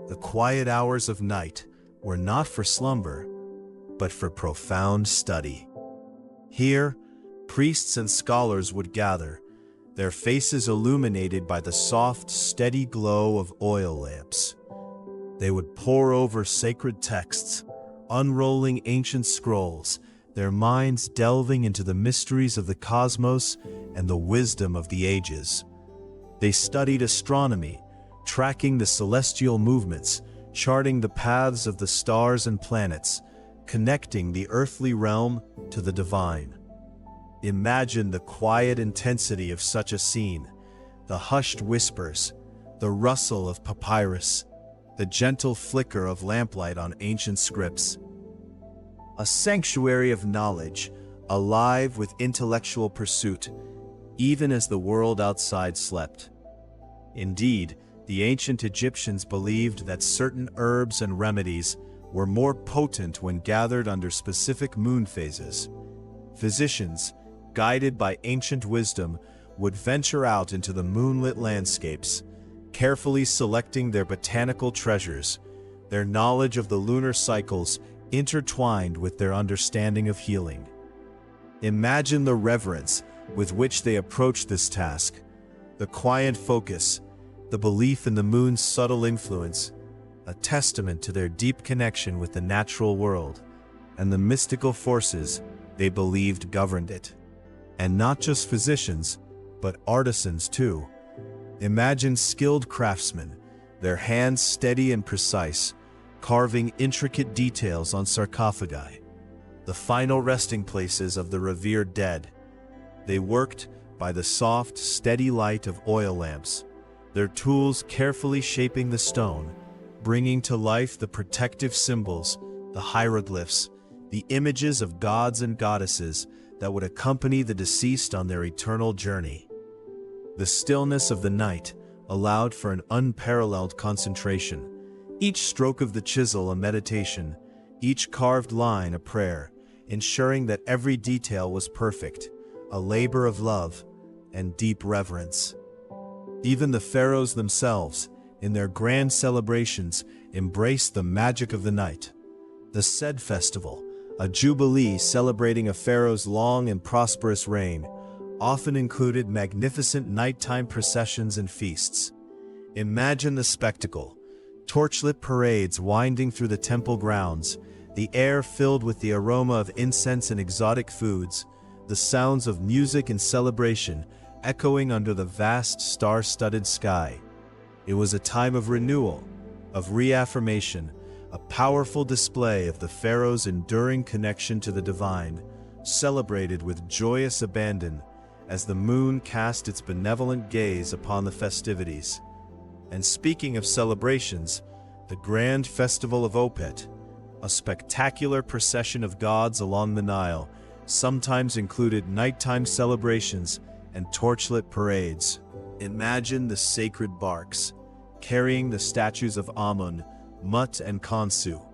the quiet hours of night were not for slumber, but for profound study. Here, priests and scholars would gather, their faces illuminated by the soft, steady glow of oil lamps. They would pore over sacred texts, unrolling ancient scrolls, their minds delving into the mysteries of the cosmos and the wisdom of the ages. They studied astronomy, tracking the celestial movements, charting the paths of the stars and planets, connecting the earthly realm to the divine. Imagine the quiet intensity of such a scene, the hushed whispers, the rustle of papyrus, the gentle flicker of lamplight on ancient scripts. A sanctuary of knowledge, alive with intellectual pursuit, even as the world outside slept. Indeed, the ancient Egyptians believed that certain herbs and remedies were more potent when gathered under specific moon phases. Physicians, guided by ancient wisdom, would venture out into the moonlit landscapes, carefully selecting their botanical treasures, their knowledge of the lunar cycles intertwined with their understanding of healing. Imagine the reverence with which they approached this task, the quiet focus, the belief in the moon's subtle influence, a testament to their deep connection with the natural world and the mystical forces they believed governed it. And not just physicians, but artisans too. Imagine skilled craftsmen, their hands steady and precise, carving intricate details on sarcophagi, the final resting places of the revered dead. They worked by the soft, steady light of oil lamps, their tools carefully shaping the stone, bringing to life the protective symbols, the hieroglyphs, the images of gods and goddesses that would accompany the deceased on their eternal journey. The stillness of the night allowed for an unparalleled concentration, each stroke of the chisel a meditation, each carved line a prayer, ensuring that every detail was perfect, a labor of love and deep reverence. Even the pharaohs themselves, in their grand celebrations, embraced the magic of the night. The Sed festival, a jubilee celebrating a pharaoh's long and prosperous reign, often included magnificent nighttime processions and feasts. Imagine the spectacle: torchlit parades winding through the temple grounds, the air filled with the aroma of incense and exotic foods, the sounds of music and celebration echoing under the vast star-studded sky. It was a time of renewal, of reaffirmation, a powerful display of the pharaoh's enduring connection to the divine, celebrated with joyous abandon as the moon cast its benevolent gaze upon the festivities. And speaking of celebrations, the grand festival of Opet, a spectacular procession of gods along the Nile, sometimes included nighttime celebrations and torchlit parades. Imagine the sacred barks, carrying the statues of Amun, Mut, and Khonsu,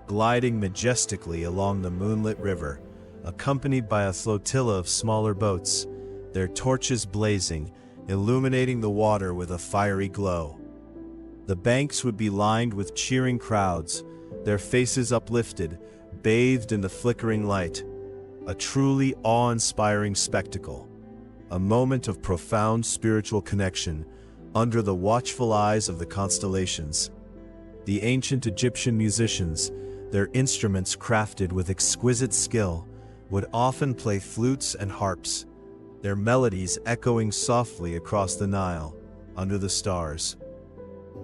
gliding majestically along the moonlit river, accompanied by a flotilla of smaller boats, their torches blazing, illuminating the water with a fiery glow. The banks would be lined with cheering crowds, their faces uplifted, bathed in the flickering light. A truly awe-inspiring spectacle, a moment of profound spiritual connection under the watchful eyes of the constellations. The ancient Egyptian musicians, their instruments crafted with exquisite skill, would often play flutes and harps, their melodies echoing softly across the Nile, under the stars.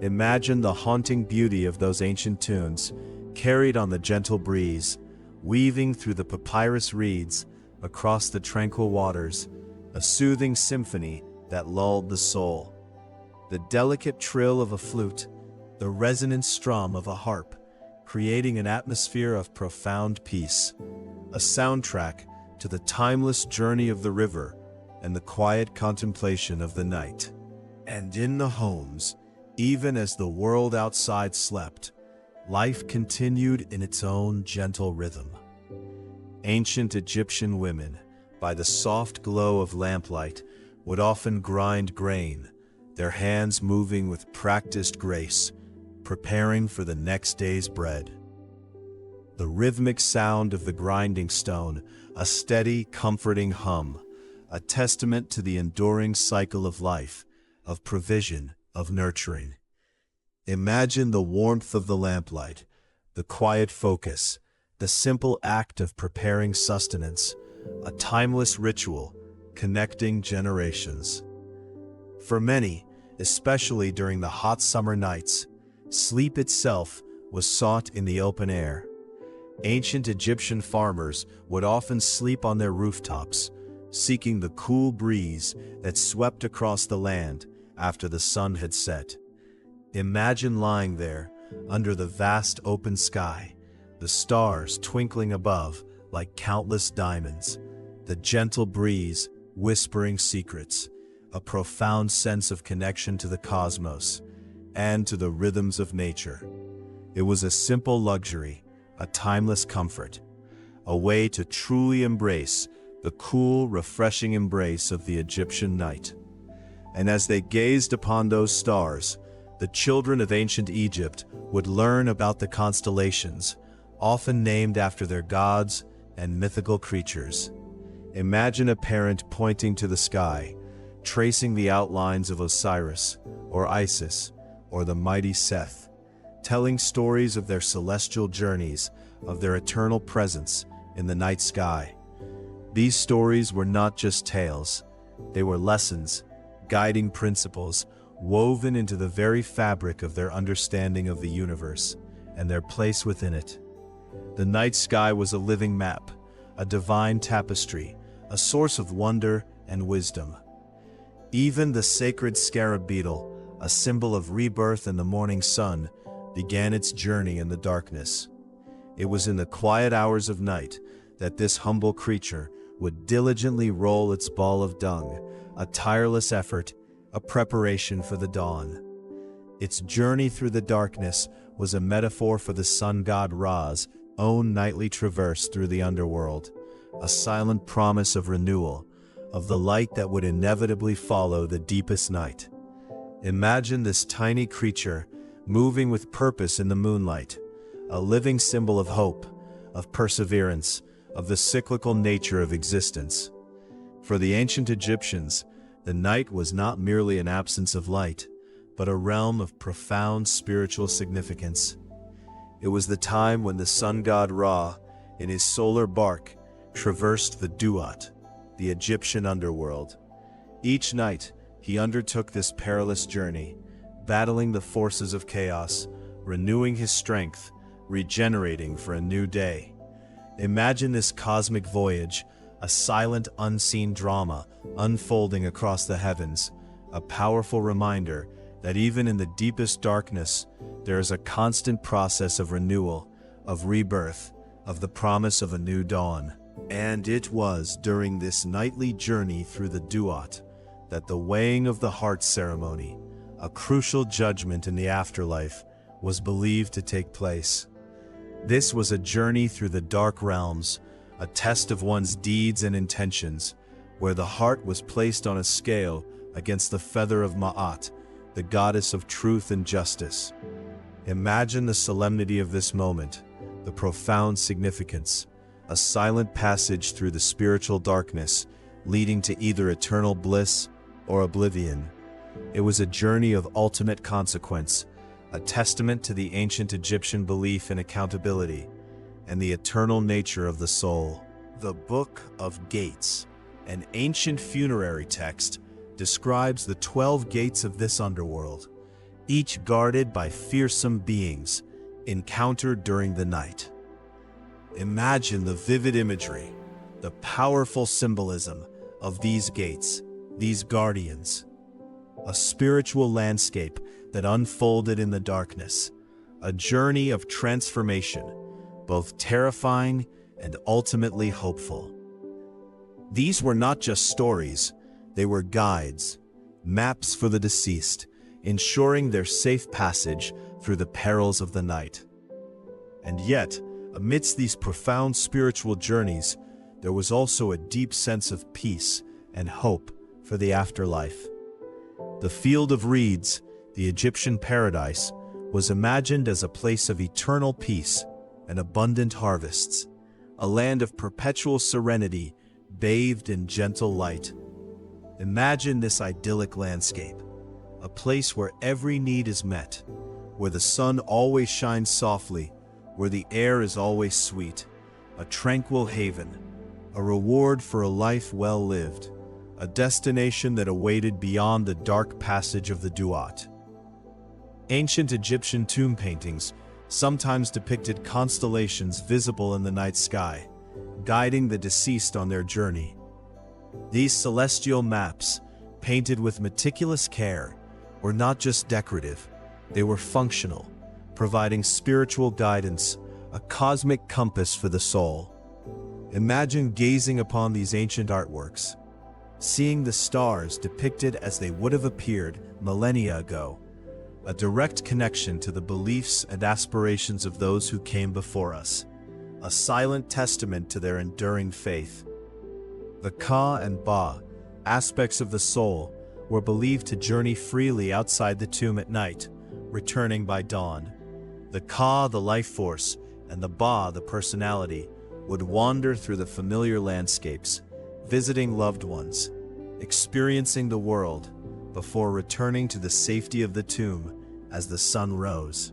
Imagine the haunting beauty of those ancient tunes, carried on the gentle breeze, weaving through the papyrus reeds, across the tranquil waters, a soothing symphony that lulled the soul. The delicate trill of a flute, the resonant strum of a harp, creating an atmosphere of profound peace. A soundtrack to the timeless journey of the river and the quiet contemplation of the night. And in the homes, even as the world outside slept, life continued in its own gentle rhythm. Ancient Egyptian women, by the soft glow of lamplight, would often grind grain, their hands moving with practiced grace, preparing for the next day's bread. The rhythmic sound of the grinding stone, a steady, comforting hum, a testament to the enduring cycle of life, of provision, of nurturing. Imagine the warmth of the lamplight, the quiet focus, the simple act of preparing sustenance, a timeless ritual connecting generations. For many, especially during the hot summer nights, sleep itself was sought in the open air. Ancient Egyptian farmers would often sleep on their rooftops, seeking the cool breeze that swept across the land after the sun had set. Imagine lying there under the vast open sky, the stars twinkling above like countless diamonds, the gentle breeze whispering secrets, a profound sense of connection to the cosmos and to the rhythms of nature. It was a simple luxury, a timeless comfort, a way to truly embrace the cool, refreshing embrace of the Egyptian night. And as they gazed upon those stars, the children of ancient Egypt would learn about the constellations, often named after their gods and mythical creatures. Imagine a parent pointing to the sky, tracing the outlines of Osiris, or Isis, or the mighty Seth, telling stories of their celestial journeys, of their eternal presence in the night sky. These stories were not just tales, they were lessons, guiding principles, woven into the very fabric of their understanding of the universe and their place within it. The night sky was a living map, a divine tapestry, a source of wonder and wisdom. Even the sacred scarab beetle, a symbol of rebirth and the morning sun, began its journey in the darkness. It was in the quiet hours of night that this humble creature would diligently roll its ball of dung, a tireless effort, a preparation for the dawn. Its journey through the darkness was a metaphor for the sun god Ra's own nightly traverse through the underworld, a silent promise of renewal, of the light that would inevitably follow the deepest night. Imagine this tiny creature moving with purpose in the moonlight, a living symbol of hope, of perseverance, of the cyclical nature of existence. For the ancient Egyptians, the night was not merely an absence of light, but a realm of profound spiritual significance. It was the time when the sun god Ra, in his solar bark, traversed the Duat, the Egyptian underworld. Each night, he undertook this perilous journey, battling the forces of chaos, renewing his strength, regenerating for a new day. Imagine this cosmic voyage, a silent, unseen drama unfolding across the heavens, a powerful reminder that even in the deepest darkness, there is a constant process of renewal, of rebirth, of the promise of a new dawn. And it was during this nightly journey through the Duat that the weighing of the heart ceremony, a crucial judgment in the afterlife, was believed to take place. This was a journey through the dark realms, a test of one's deeds and intentions, where the heart was placed on a scale against the feather of Ma'at, the goddess of truth and justice. Imagine the solemnity of this moment, the profound significance, a silent passage through the spiritual darkness, leading to either eternal bliss or oblivion. It was a journey of ultimate consequence, a testament to the ancient Egyptian belief in accountability and the eternal nature of the soul. The Book of Gates, an ancient funerary text, describes the 12 gates of this underworld, each guarded by fearsome beings encountered during the night. Imagine the vivid imagery, the powerful symbolism of these gates, these guardians. A spiritual landscape that unfolded in the darkness, a journey of transformation, both terrifying and ultimately hopeful. These were not just stories, they were guides, maps for the deceased, ensuring their safe passage through the perils of the night. And yet, amidst these profound spiritual journeys, there was also a deep sense of peace and hope for the afterlife. The Field of Reeds, the Egyptian paradise, was imagined as a place of eternal peace and abundant harvests, a land of perpetual serenity bathed in gentle light. Imagine this idyllic landscape, a place where every need is met, where the sun always shines softly, where the air is always sweet, a tranquil haven, a reward for a life well lived, a destination that awaited beyond the dark passage of the Duat. Ancient Egyptian tomb paintings sometimes depicted constellations visible in the night sky, guiding the deceased on their journey. These celestial maps, painted with meticulous care, were not just decorative, they were functional, providing spiritual guidance, a cosmic compass for the soul. Imagine gazing upon these ancient artworks, seeing the stars depicted as they would have appeared millennia ago, a direct connection to the beliefs and aspirations of those who came before us, a silent testament to their enduring faith. The Ka and Ba, aspects of the soul, were believed to journey freely outside the tomb at night, returning by dawn. The Ka, the life force, and the Ba, the personality, would wander through the familiar landscapes, visiting loved ones, experiencing the world, before returning to the safety of the tomb as the sun rose.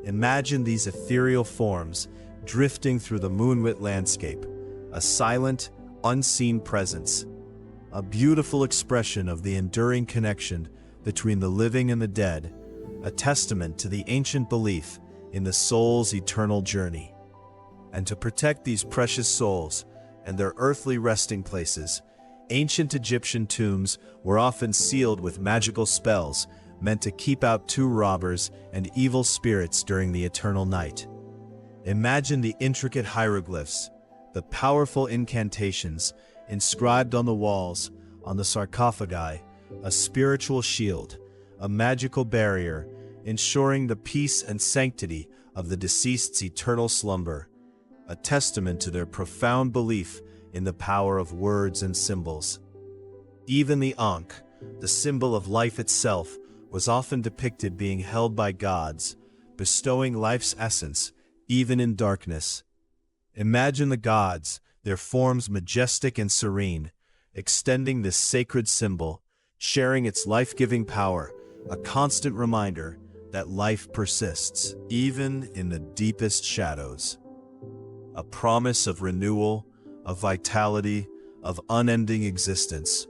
Imagine these ethereal forms drifting through the moonlit landscape, a silent, unseen presence, a beautiful expression of the enduring connection between the living and the dead, a testament to the ancient belief in the soul's eternal journey. And to protect these precious souls and their earthly resting places, ancient Egyptian tombs were often sealed with magical spells meant to keep out true robbers and evil spirits during the eternal night. Imagine the intricate hieroglyphs, the powerful incantations inscribed on the walls, on the sarcophagi, a spiritual shield, a magical barrier, ensuring the peace and sanctity of the deceased's eternal slumber, a testament to their profound belief in the power of words and symbols. Even the Ankh, the symbol of life itself, was often depicted being held by gods, bestowing life's essence, even in darkness. Imagine the gods, their forms majestic and serene, extending this sacred symbol, sharing its life-giving power, a constant reminder that life persists, even in the deepest shadows. A promise of renewal, of vitality, of unending existence.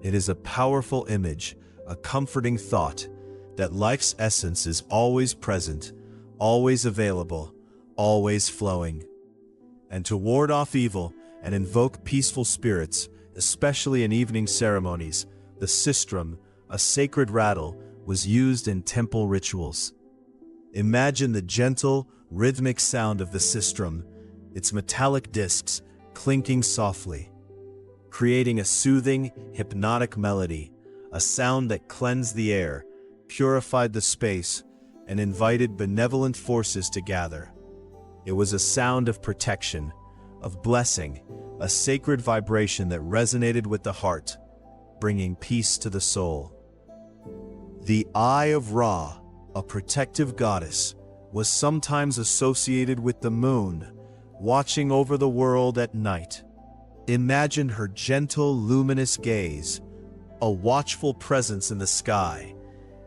It is a powerful image, a comforting thought, that life's essence is always present, always available, always flowing. And to ward off evil and invoke peaceful spirits, especially in evening ceremonies, the sistrum, a sacred rattle, was used in temple rituals. Imagine the gentle, rhythmic sound of the sistrum, its metallic discs clinking softly, creating a soothing, hypnotic melody, a sound that cleansed the air, purified the space, and invited benevolent forces to gather. It was a sound of protection, of blessing, a sacred vibration that resonated with the heart, bringing peace to the soul. The Eye of Ra, a protective goddess, was sometimes associated with the moon, watching over the world at night. Imagine her gentle, luminous gaze, a watchful presence in the sky,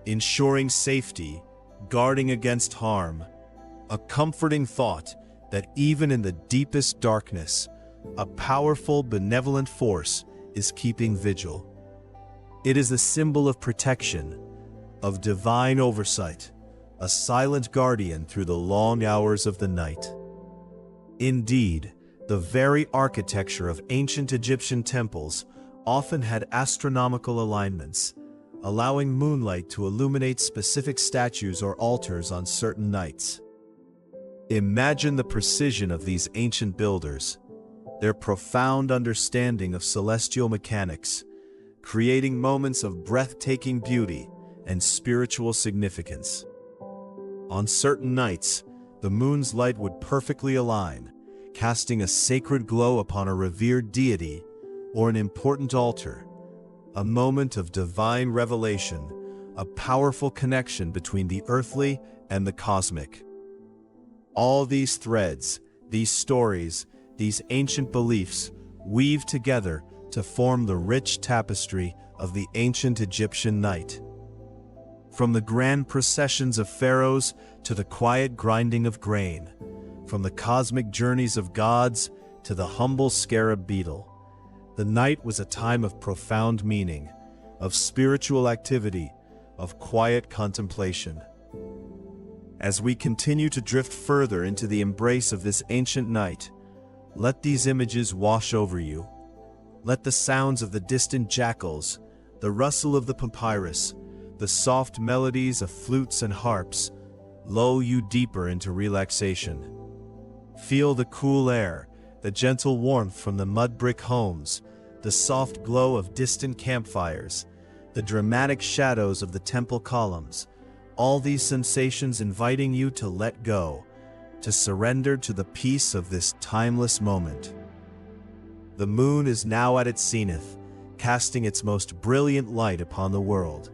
ensuring safety, guarding against harm, a comforting thought that even in the deepest darkness, a powerful, benevolent force is keeping vigil. It is a symbol of protection, of divine oversight, a silent guardian through the long hours of the night. Indeed, the very architecture of ancient Egyptian temples often had astronomical alignments, allowing moonlight to illuminate specific statues or altars on certain nights. Imagine the precision of these ancient builders. their profound understanding of celestial mechanics, creating moments of breathtaking beauty and spiritual significance. On certain nights, the moon's light would perfectly align, casting a sacred glow upon a revered deity or an important altar, a moment of divine revelation, a powerful connection between the earthly and the cosmic. All these threads, these stories, these ancient beliefs weave together to form the rich tapestry of the ancient Egyptian night. From the grand processions of pharaohs to the quiet grinding of grain, from the cosmic journeys of gods to the humble scarab beetle, the night was a time of profound meaning, of spiritual activity, of quiet contemplation. As we continue to drift further into the embrace of this ancient night, let these images wash over you. Let the sounds of the distant jackals, the rustle of the papyrus, the soft melodies of flutes and harps lull you deeper into relaxation. Feel the cool air, the gentle warmth from the mud brick homes, the soft glow of distant campfires, the dramatic shadows of the temple columns, all these sensations inviting you to let go, to surrender to the peace of this timeless moment. The moon is now at its zenith, casting its most brilliant light upon the world,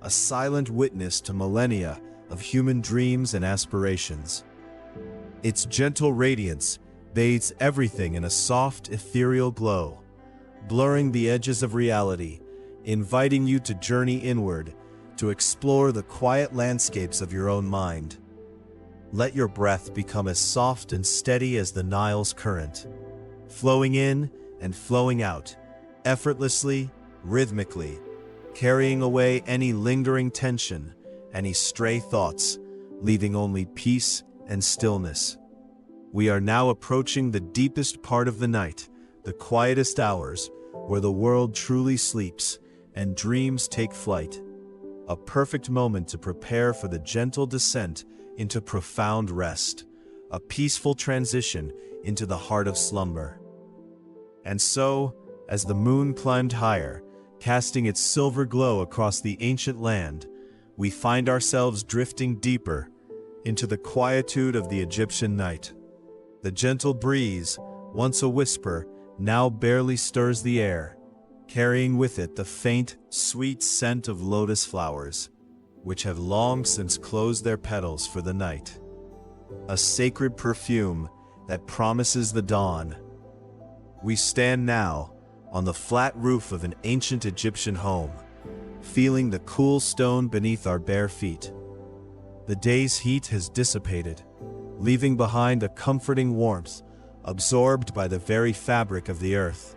a silent witness to millennia of human dreams and aspirations. Its gentle radiance bathes everything in a soft, ethereal glow, blurring the edges of reality, inviting you to journey inward, to explore the quiet landscapes of your own mind. Let your breath become as soft and steady as the Nile's current, flowing in and flowing out, effortlessly, rhythmically, carrying away any lingering tension, any stray thoughts, leaving only peace and stillness. We are now approaching the deepest part of the night, the quietest hours, where the world truly sleeps and dreams take flight. A perfect moment to prepare for the gentle descent into profound rest, a peaceful transition into the heart of slumber. And so, as the moon climbed higher, casting its silver glow across the ancient land, we find ourselves drifting deeper into the quietude of the Egyptian night. The gentle breeze, once a whisper, now barely stirs the air, carrying with it the faint, sweet scent of lotus flowers, which have long since closed their petals for the night. A sacred perfume that promises the dawn. We stand now on the flat roof of an ancient Egyptian home, feeling the cool stone beneath our bare feet. The day's heat has dissipated, leaving behind a comforting warmth absorbed by the very fabric of the earth.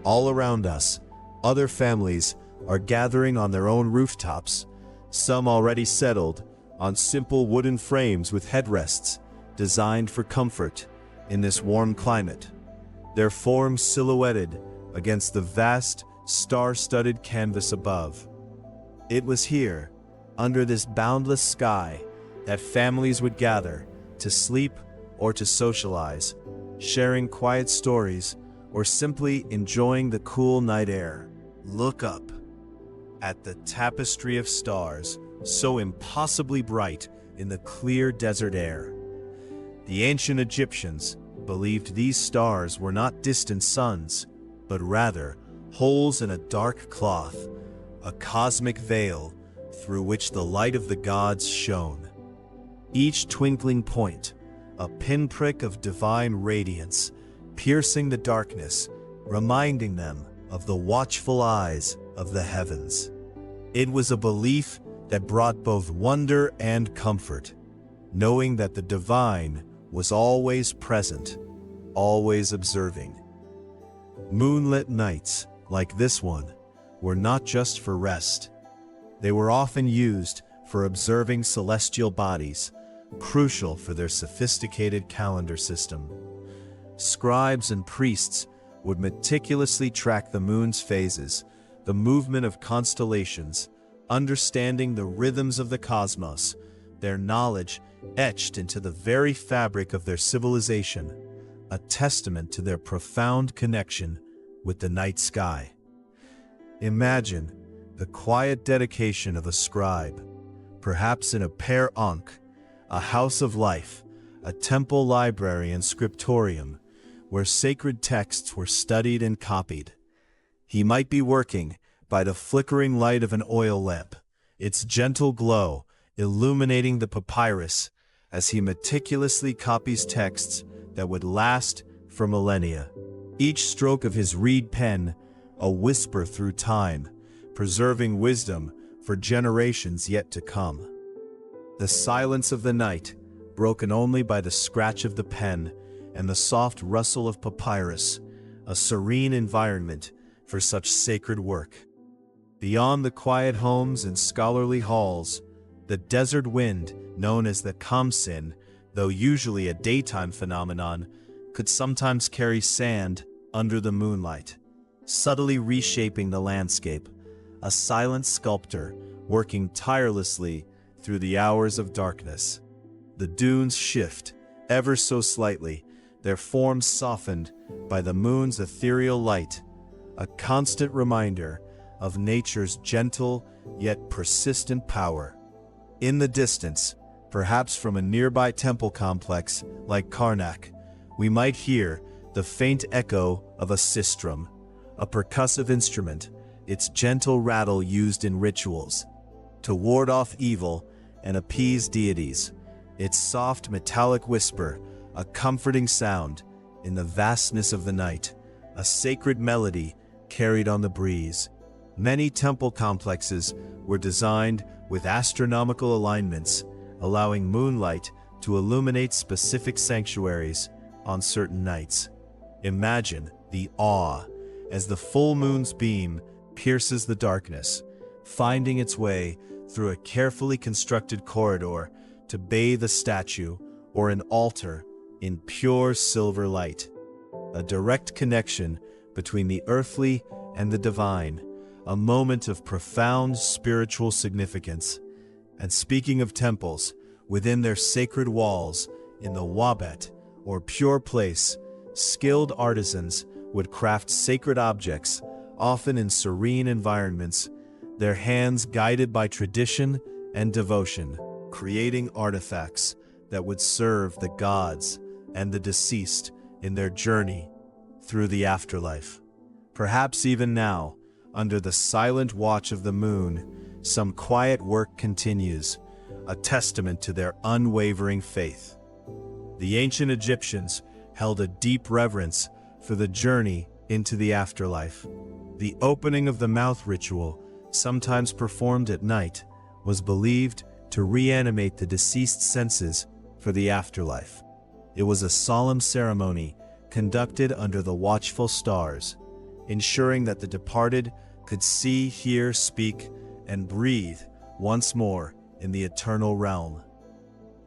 All around us, other families are gathering on their own rooftops, some already settled on simple wooden frames with headrests designed for comfort in this warm climate, their forms silhouetted against the vast, star-studded canvas above. It was here, under this boundless sky, that families would gather to sleep or to socialize, sharing quiet stories or simply enjoying the cool night air. Look up at the tapestry of stars, so impossibly bright in the clear desert air. The ancient Egyptians believed these stars were not distant suns, but rather holes in a dark cloth, a cosmic veil through which the light of the gods shone. Each twinkling point, a pinprick of divine radiance, piercing the darkness, reminding them of the watchful eyes of the heavens. It was a belief that brought both wonder and comfort, knowing that the divine was always present, always observing. Moonlit nights, like this one, were not just for rest. They were often used for observing celestial bodies, crucial for their sophisticated calendar system. Scribes and priests would meticulously track the moon's phases, the movement of constellations, understanding the rhythms of the cosmos, their knowledge etched into the very fabric of their civilization, a testament to their profound connection with the night sky. Imagine the quiet dedication of a scribe, perhaps in a Per Ankh, a house of life, a temple library and scriptorium, where sacred texts were studied and copied. He might be working by the flickering light of an oil lamp, its gentle glow illuminating the papyrus as he meticulously copies texts that would last for millennia. Each stroke of his reed pen, a whisper through time, preserving wisdom for generations yet to come. The silence of the night, broken only by the scratch of the pen and the soft rustle of papyrus, a serene environment for such sacred work. Beyond the quiet homes and scholarly halls, the desert wind, known as the Khamsin, though usually a daytime phenomenon, could sometimes carry sand under the moonlight, subtly reshaping the landscape, a silent sculptor working tirelessly through the hours of darkness. The dunes shift, ever so slightly, their forms softened by the moon's ethereal light, a constant reminder of nature's gentle yet persistent power. In the distance, perhaps from a nearby temple complex like Karnak, we might hear the faint echo of a sistrum, a percussive instrument, its gentle rattle used in rituals to ward off evil and appease deities, its soft metallic whisper, a comforting sound in the vastness of the night, a sacred melody carried on the breeze. Many temple complexes were designed with astronomical alignments, allowing moonlight to illuminate specific sanctuaries on certain nights. Imagine the awe as the full moon's beam pierces the darkness, finding its way through a carefully constructed corridor to bathe a statue or an altar in pure silver light. A direct connection between the earthly and the divine, a moment of profound spiritual significance. And speaking of temples, within their sacred walls, in the Wabet, or pure place, skilled artisans would craft sacred objects, often in serene environments, their hands guided by tradition and devotion, creating artifacts that would serve the gods and the deceased in their journey through the afterlife. Perhaps even now, under the silent watch of the moon, some quiet work continues, a testament to their unwavering faith. The ancient Egyptians held a deep reverence for the journey into the afterlife. The opening of the mouth ritual, sometimes performed at night, was believed to reanimate the deceased's senses for the afterlife. It was a solemn ceremony conducted under the watchful stars, ensuring that the departed could see, hear, speak, and breathe once more in the eternal realm.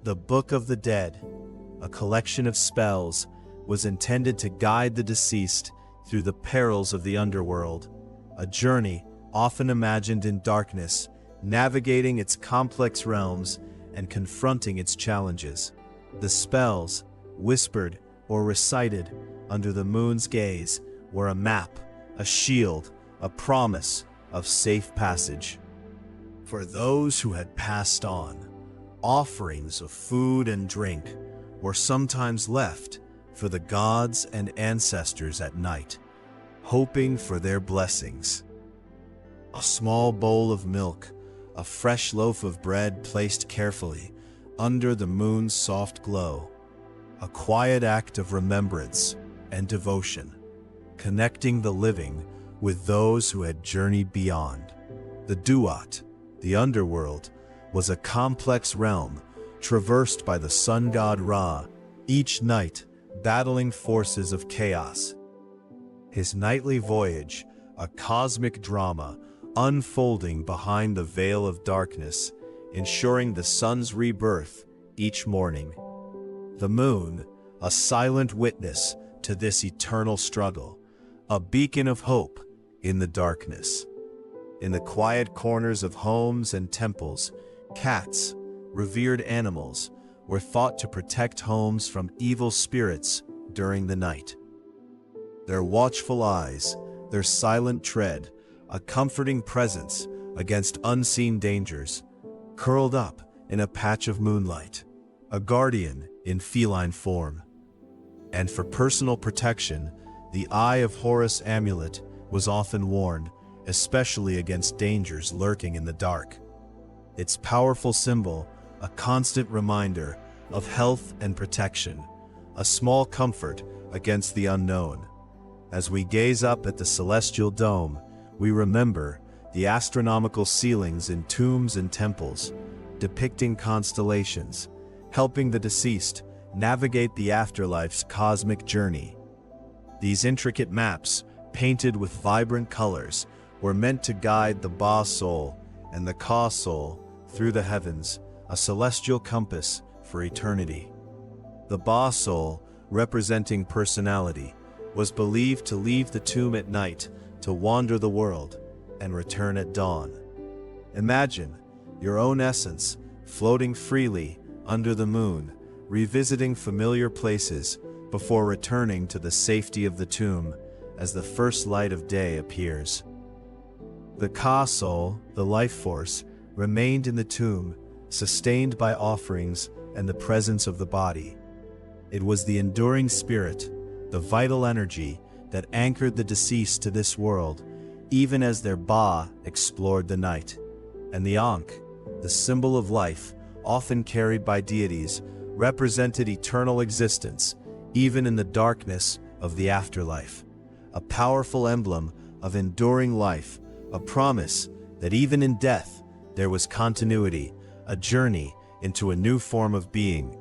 The Book of the Dead, a collection of spells, was intended to guide the deceased through the perils of the underworld, a journey often imagined in darkness, navigating its complex realms and confronting its challenges. The spells, whispered or recited under the moon's gaze, were a map, a shield, a promise of safe passage. For those who had passed on, offerings of food and drink were sometimes left for the gods and ancestors at night, hoping for their blessings. A small bowl of milk, a fresh loaf of bread placed carefully under the moon's soft glow, a quiet act of remembrance and devotion, connecting the living with those who had journeyed beyond. The Duat, the underworld, was a complex realm traversed by the sun god Ra, each night battling forces of chaos. His nightly voyage, a cosmic drama unfolding behind the veil of darkness, ensuring the sun's rebirth each morning. The moon, a silent witness to this eternal struggle, a beacon of hope in the darkness. In the quiet corners of homes and temples, cats, revered animals, were thought to protect homes from evil spirits during the night. Their watchful eyes, their silent tread, a comforting presence against unseen dangers, curled up in a patch of moonlight, a guardian in feline form. And for personal protection, the Eye of Horus amulet was often worn, especially against dangers lurking in the dark. Its powerful symbol, a constant reminder of health and protection, a small comfort against the unknown. As we gaze up at the celestial dome, we remember the astronomical ceilings in tombs and temples, depicting constellations, helping the deceased navigate the afterlife's cosmic journey. These intricate maps, painted with vibrant colors, were meant to guide the Ba soul and the Ka soul through the heavens, a celestial compass for eternity. The Ba soul, representing personality, was believed to leave the tomb at night to wander the world and return at dawn. Imagine your own essence floating freely under the moon, revisiting familiar places before returning to the safety of the tomb as the first light of day appears. The Ka soul, the life force, remained in the tomb, sustained by offerings and the presence of the body. It was the enduring spirit, the vital energy that anchored the deceased to this world, even as their Ba explored the night. And the Ankh, the symbol of life, often carried by deities, represented eternal existence, even in the darkness of the afterlife. A powerful emblem of enduring life, a promise that even in death there was continuity, a journey into a new form of being.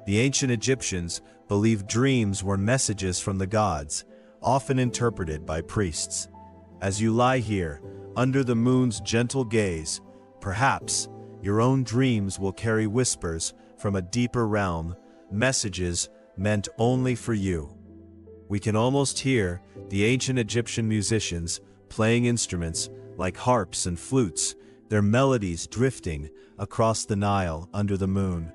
The ancient Egyptians believed dreams were messages from the gods, often interpreted by priests. As you lie here, under the moon's gentle gaze, perhaps your own dreams will carry whispers from a deeper realm, messages meant only for you. We can almost hear the ancient Egyptian musicians playing instruments like harps and flutes, their melodies drifting across the Nile under the moon.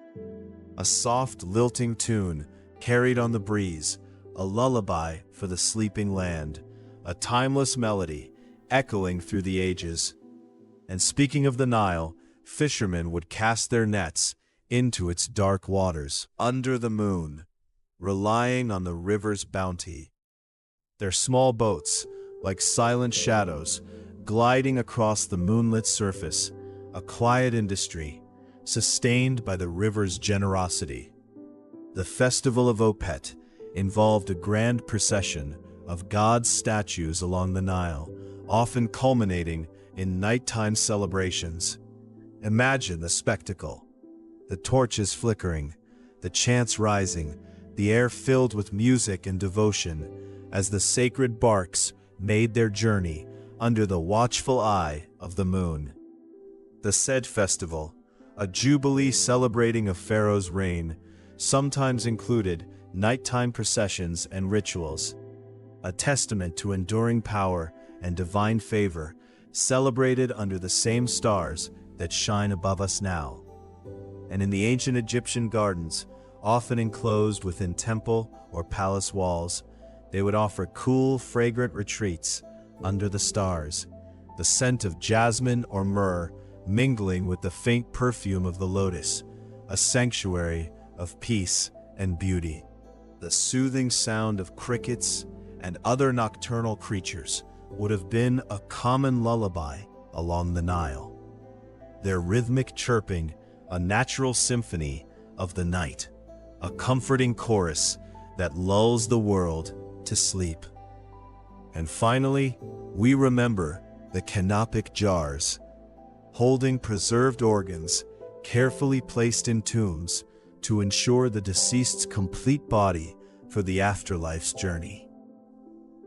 A soft, lilting tune carried on the breeze, a lullaby for the sleeping land, a timeless melody echoing through the ages. And speaking of the Nile, fishermen would cast their nets into its dark waters under the moon, relying on the river's bounty. Their small boats, like silent shadows, gliding across the moonlit surface, a quiet industry, sustained by the river's generosity. The Festival of Opet involved a grand procession of gods' statues along the Nile, often culminating in nighttime celebrations. Imagine the spectacle. The torches flickering, the chants rising, the air filled with music and devotion as the sacred barks made their journey under the watchful eye of the moon. The said festival, a jubilee celebrating a pharaoh's reign, sometimes included nighttime processions and rituals, a testament to enduring power and divine favor, celebrated under the same stars that shine above us now. And in the ancient Egyptian gardens, often enclosed within temple or palace walls, they would offer cool, fragrant retreats under the stars, the scent of jasmine or myrrh mingling with the faint perfume of the lotus, a sanctuary of peace and beauty. The soothing sound of crickets and other nocturnal creatures would have been a common lullaby along the Nile, their rhythmic chirping a natural symphony of the night, a comforting chorus that lulls the world to sleep. And finally, we remember the canopic jars, holding preserved organs carefully placed in tombs to ensure the deceased's complete body for the afterlife's journey.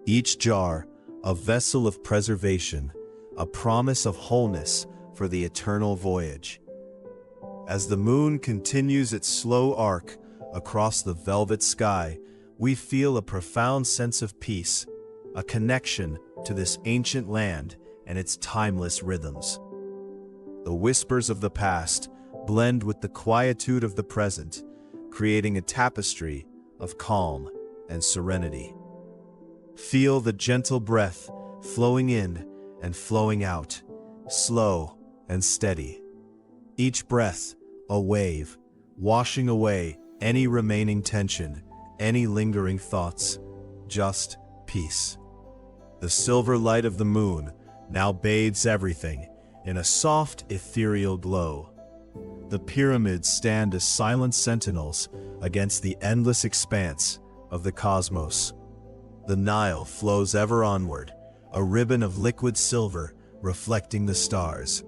Each jar, a vessel of preservation, a promise of wholeness for the eternal voyage. As the moon continues its slow arc across the velvet sky, we feel a profound sense of peace, a connection to this ancient land and its timeless rhythms. The whispers of the past blend with the quietude of the present, creating a tapestry of calm and serenity. Feel the gentle breath flowing in and flowing out, slow and steady. Each breath, a wave, washing away any remaining tension, any lingering thoughts, just peace. The silver light of the moon now bathes everything in a soft, ethereal glow. The pyramids stand as silent sentinels against the endless expanse of the cosmos. The Nile flows ever onward, a ribbon of liquid silver reflecting the stars.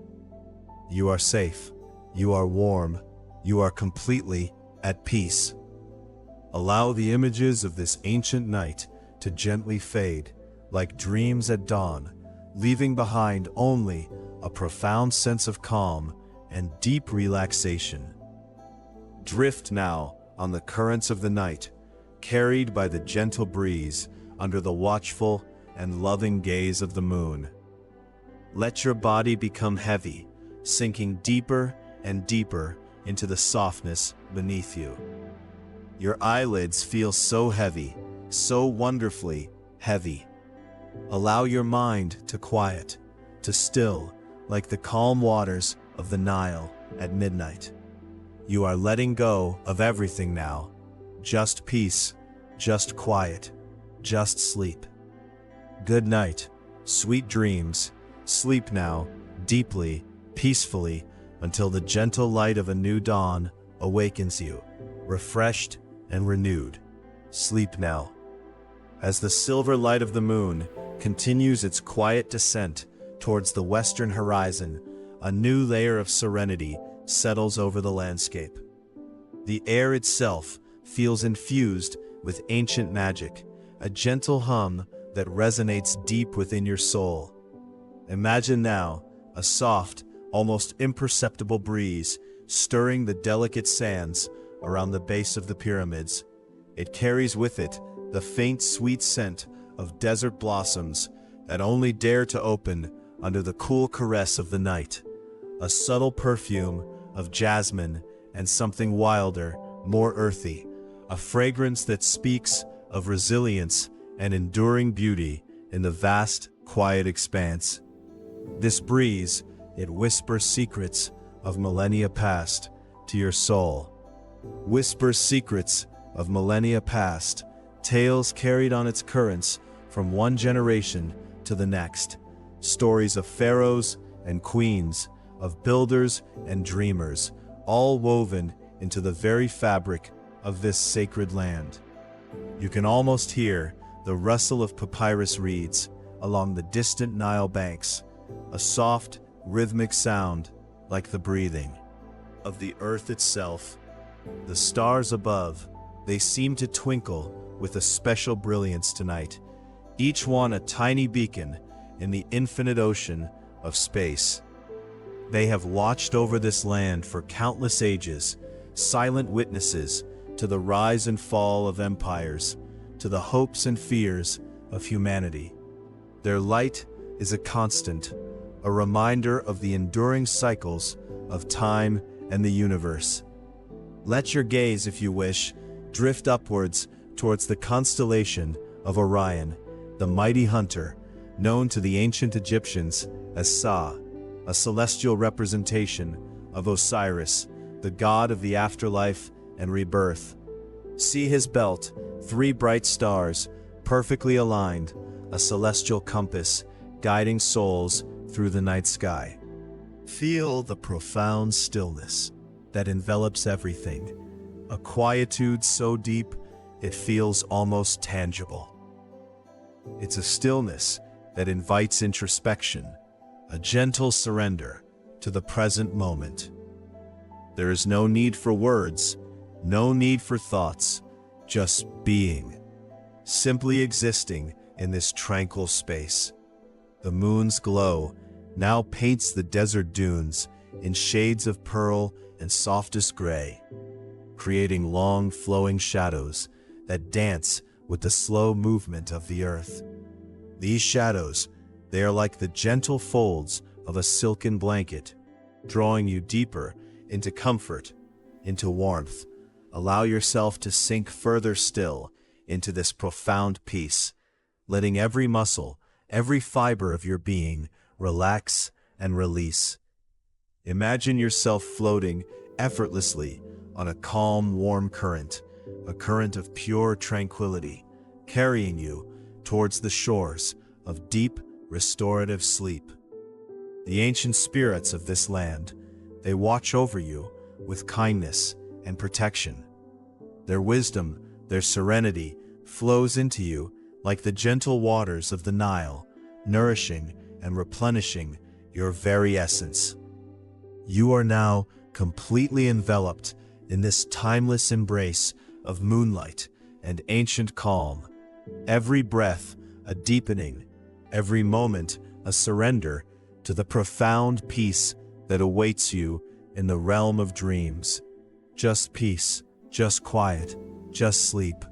You are safe, you are warm, you are completely at peace. Allow the images of this ancient night to gently fade, like dreams at dawn, leaving behind only a profound sense of calm and deep relaxation. Drift now on the currents of the night, carried by the gentle breeze under the watchful and loving gaze of the moon. Let your body become heavy, sinking deeper and deeper into the softness beneath you. Your eyelids feel so heavy, so wonderfully heavy. Allow your mind to quiet, to still, like the calm waters of the Nile at midnight. You are letting go of everything now. Just peace, just quiet, just sleep. Good night, sweet dreams. Sleep now, deeply, peacefully, until the gentle light of a new dawn awakens you, refreshed and renewed. Sleep now. As the silver light of the moon continues its quiet descent towards the western horizon, a new layer of serenity settles over the landscape. The air itself feels infused with ancient magic, a gentle hum that resonates deep within your soul. Imagine now a soft, almost imperceptible breeze stirring the delicate sands around the base of the pyramids. It carries with it the faint, sweet scent of desert blossoms that only dare to open under the cool caress of the night. A subtle perfume of jasmine and something wilder, more earthy, a fragrance that speaks of resilience and enduring beauty in the vast, quiet expanse. This breeze, it whispers secrets of millennia past to your soul. Whispers secrets of millennia past, tales carried on its currents from one generation to the next. Stories of pharaohs and queens, of builders and dreamers, all woven into the very fabric of this sacred land. You can almost hear the rustle of papyrus reeds along the distant Nile banks, a soft, rhythmic sound like the breathing of the earth itself. The stars above, they seem to twinkle with a special brilliance tonight, each one a tiny beacon in the infinite ocean of space. They have watched over this land for countless ages, silent witnesses to the rise and fall of empires, to the hopes and fears of humanity. Their light is a constant, a reminder of the enduring cycles of time and the universe. Let your gaze, if you wish, drift upwards towards the constellation of Orion, the mighty hunter, known to the ancient Egyptians as Sa, a celestial representation of Osiris, the god of the afterlife and rebirth. See his belt, 3 bright stars, perfectly aligned, a celestial compass, guiding souls through the night sky. Feel the profound stillness that envelops everything, a quietude so deep it feels almost tangible. It's a stillness that invites introspection, a gentle surrender to the present moment. There is no need for words, no need for thoughts, just being, simply existing in this tranquil space. The moon's glow now paints the desert dunes in shades of pearl and softest gray, creating long flowing shadows that dance with the slow movement of the earth. These shadows, they are like the gentle folds of a silken blanket, drawing you deeper into comfort, into warmth. Allow yourself to sink further still into this profound peace, letting every muscle, every fiber of your being relax and release. Imagine yourself floating effortlessly on a calm, warm current, a current of pure tranquility, carrying you towards the shores of deep, restorative sleep. The ancient spirits of this land, they watch over you with kindness and protection. Their wisdom, their serenity flows into you like the gentle waters of the Nile, nourishing and replenishing your very essence. You are now completely enveloped in this timeless embrace of moonlight and ancient calm. Every breath a deepening, every moment a surrender to the profound peace that awaits you in the realm of dreams. Just peace, just quiet, just sleep.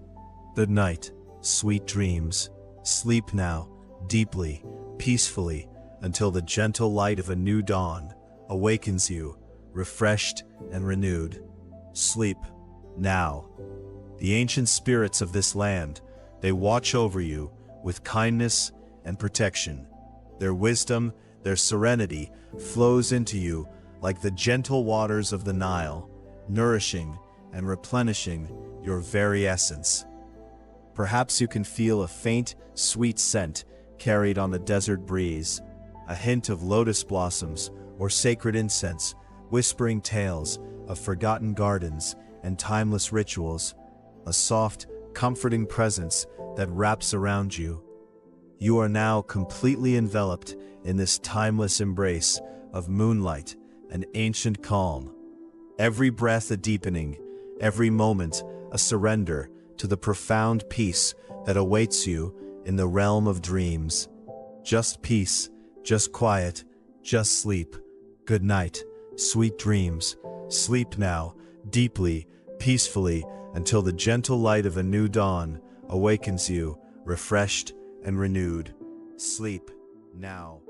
Good night, sweet dreams. Sleep now, deeply, peacefully, until the gentle light of a new dawn awakens you, refreshed and renewed. Sleep now. The ancient spirits of this land, they watch over you with kindness and protection. Their wisdom, their serenity flows into you like the gentle waters of the Nile, nourishing and replenishing your very essence. Perhaps you can feel a faint, sweet scent carried on the desert breeze, a hint of lotus blossoms or sacred incense, whispering tales of forgotten gardens and timeless rituals, a soft, comforting presence that wraps around you. You are now completely enveloped in this timeless embrace of moonlight and ancient calm. Every breath a deepening, every moment a surrender to the profound peace that awaits you in the realm of dreams. Just peace, just quiet, just sleep. Good night, sweet dreams. Sleep now, deeply, peacefully, until the gentle light of a new dawn awakens you, refreshed and renewed. Sleep now.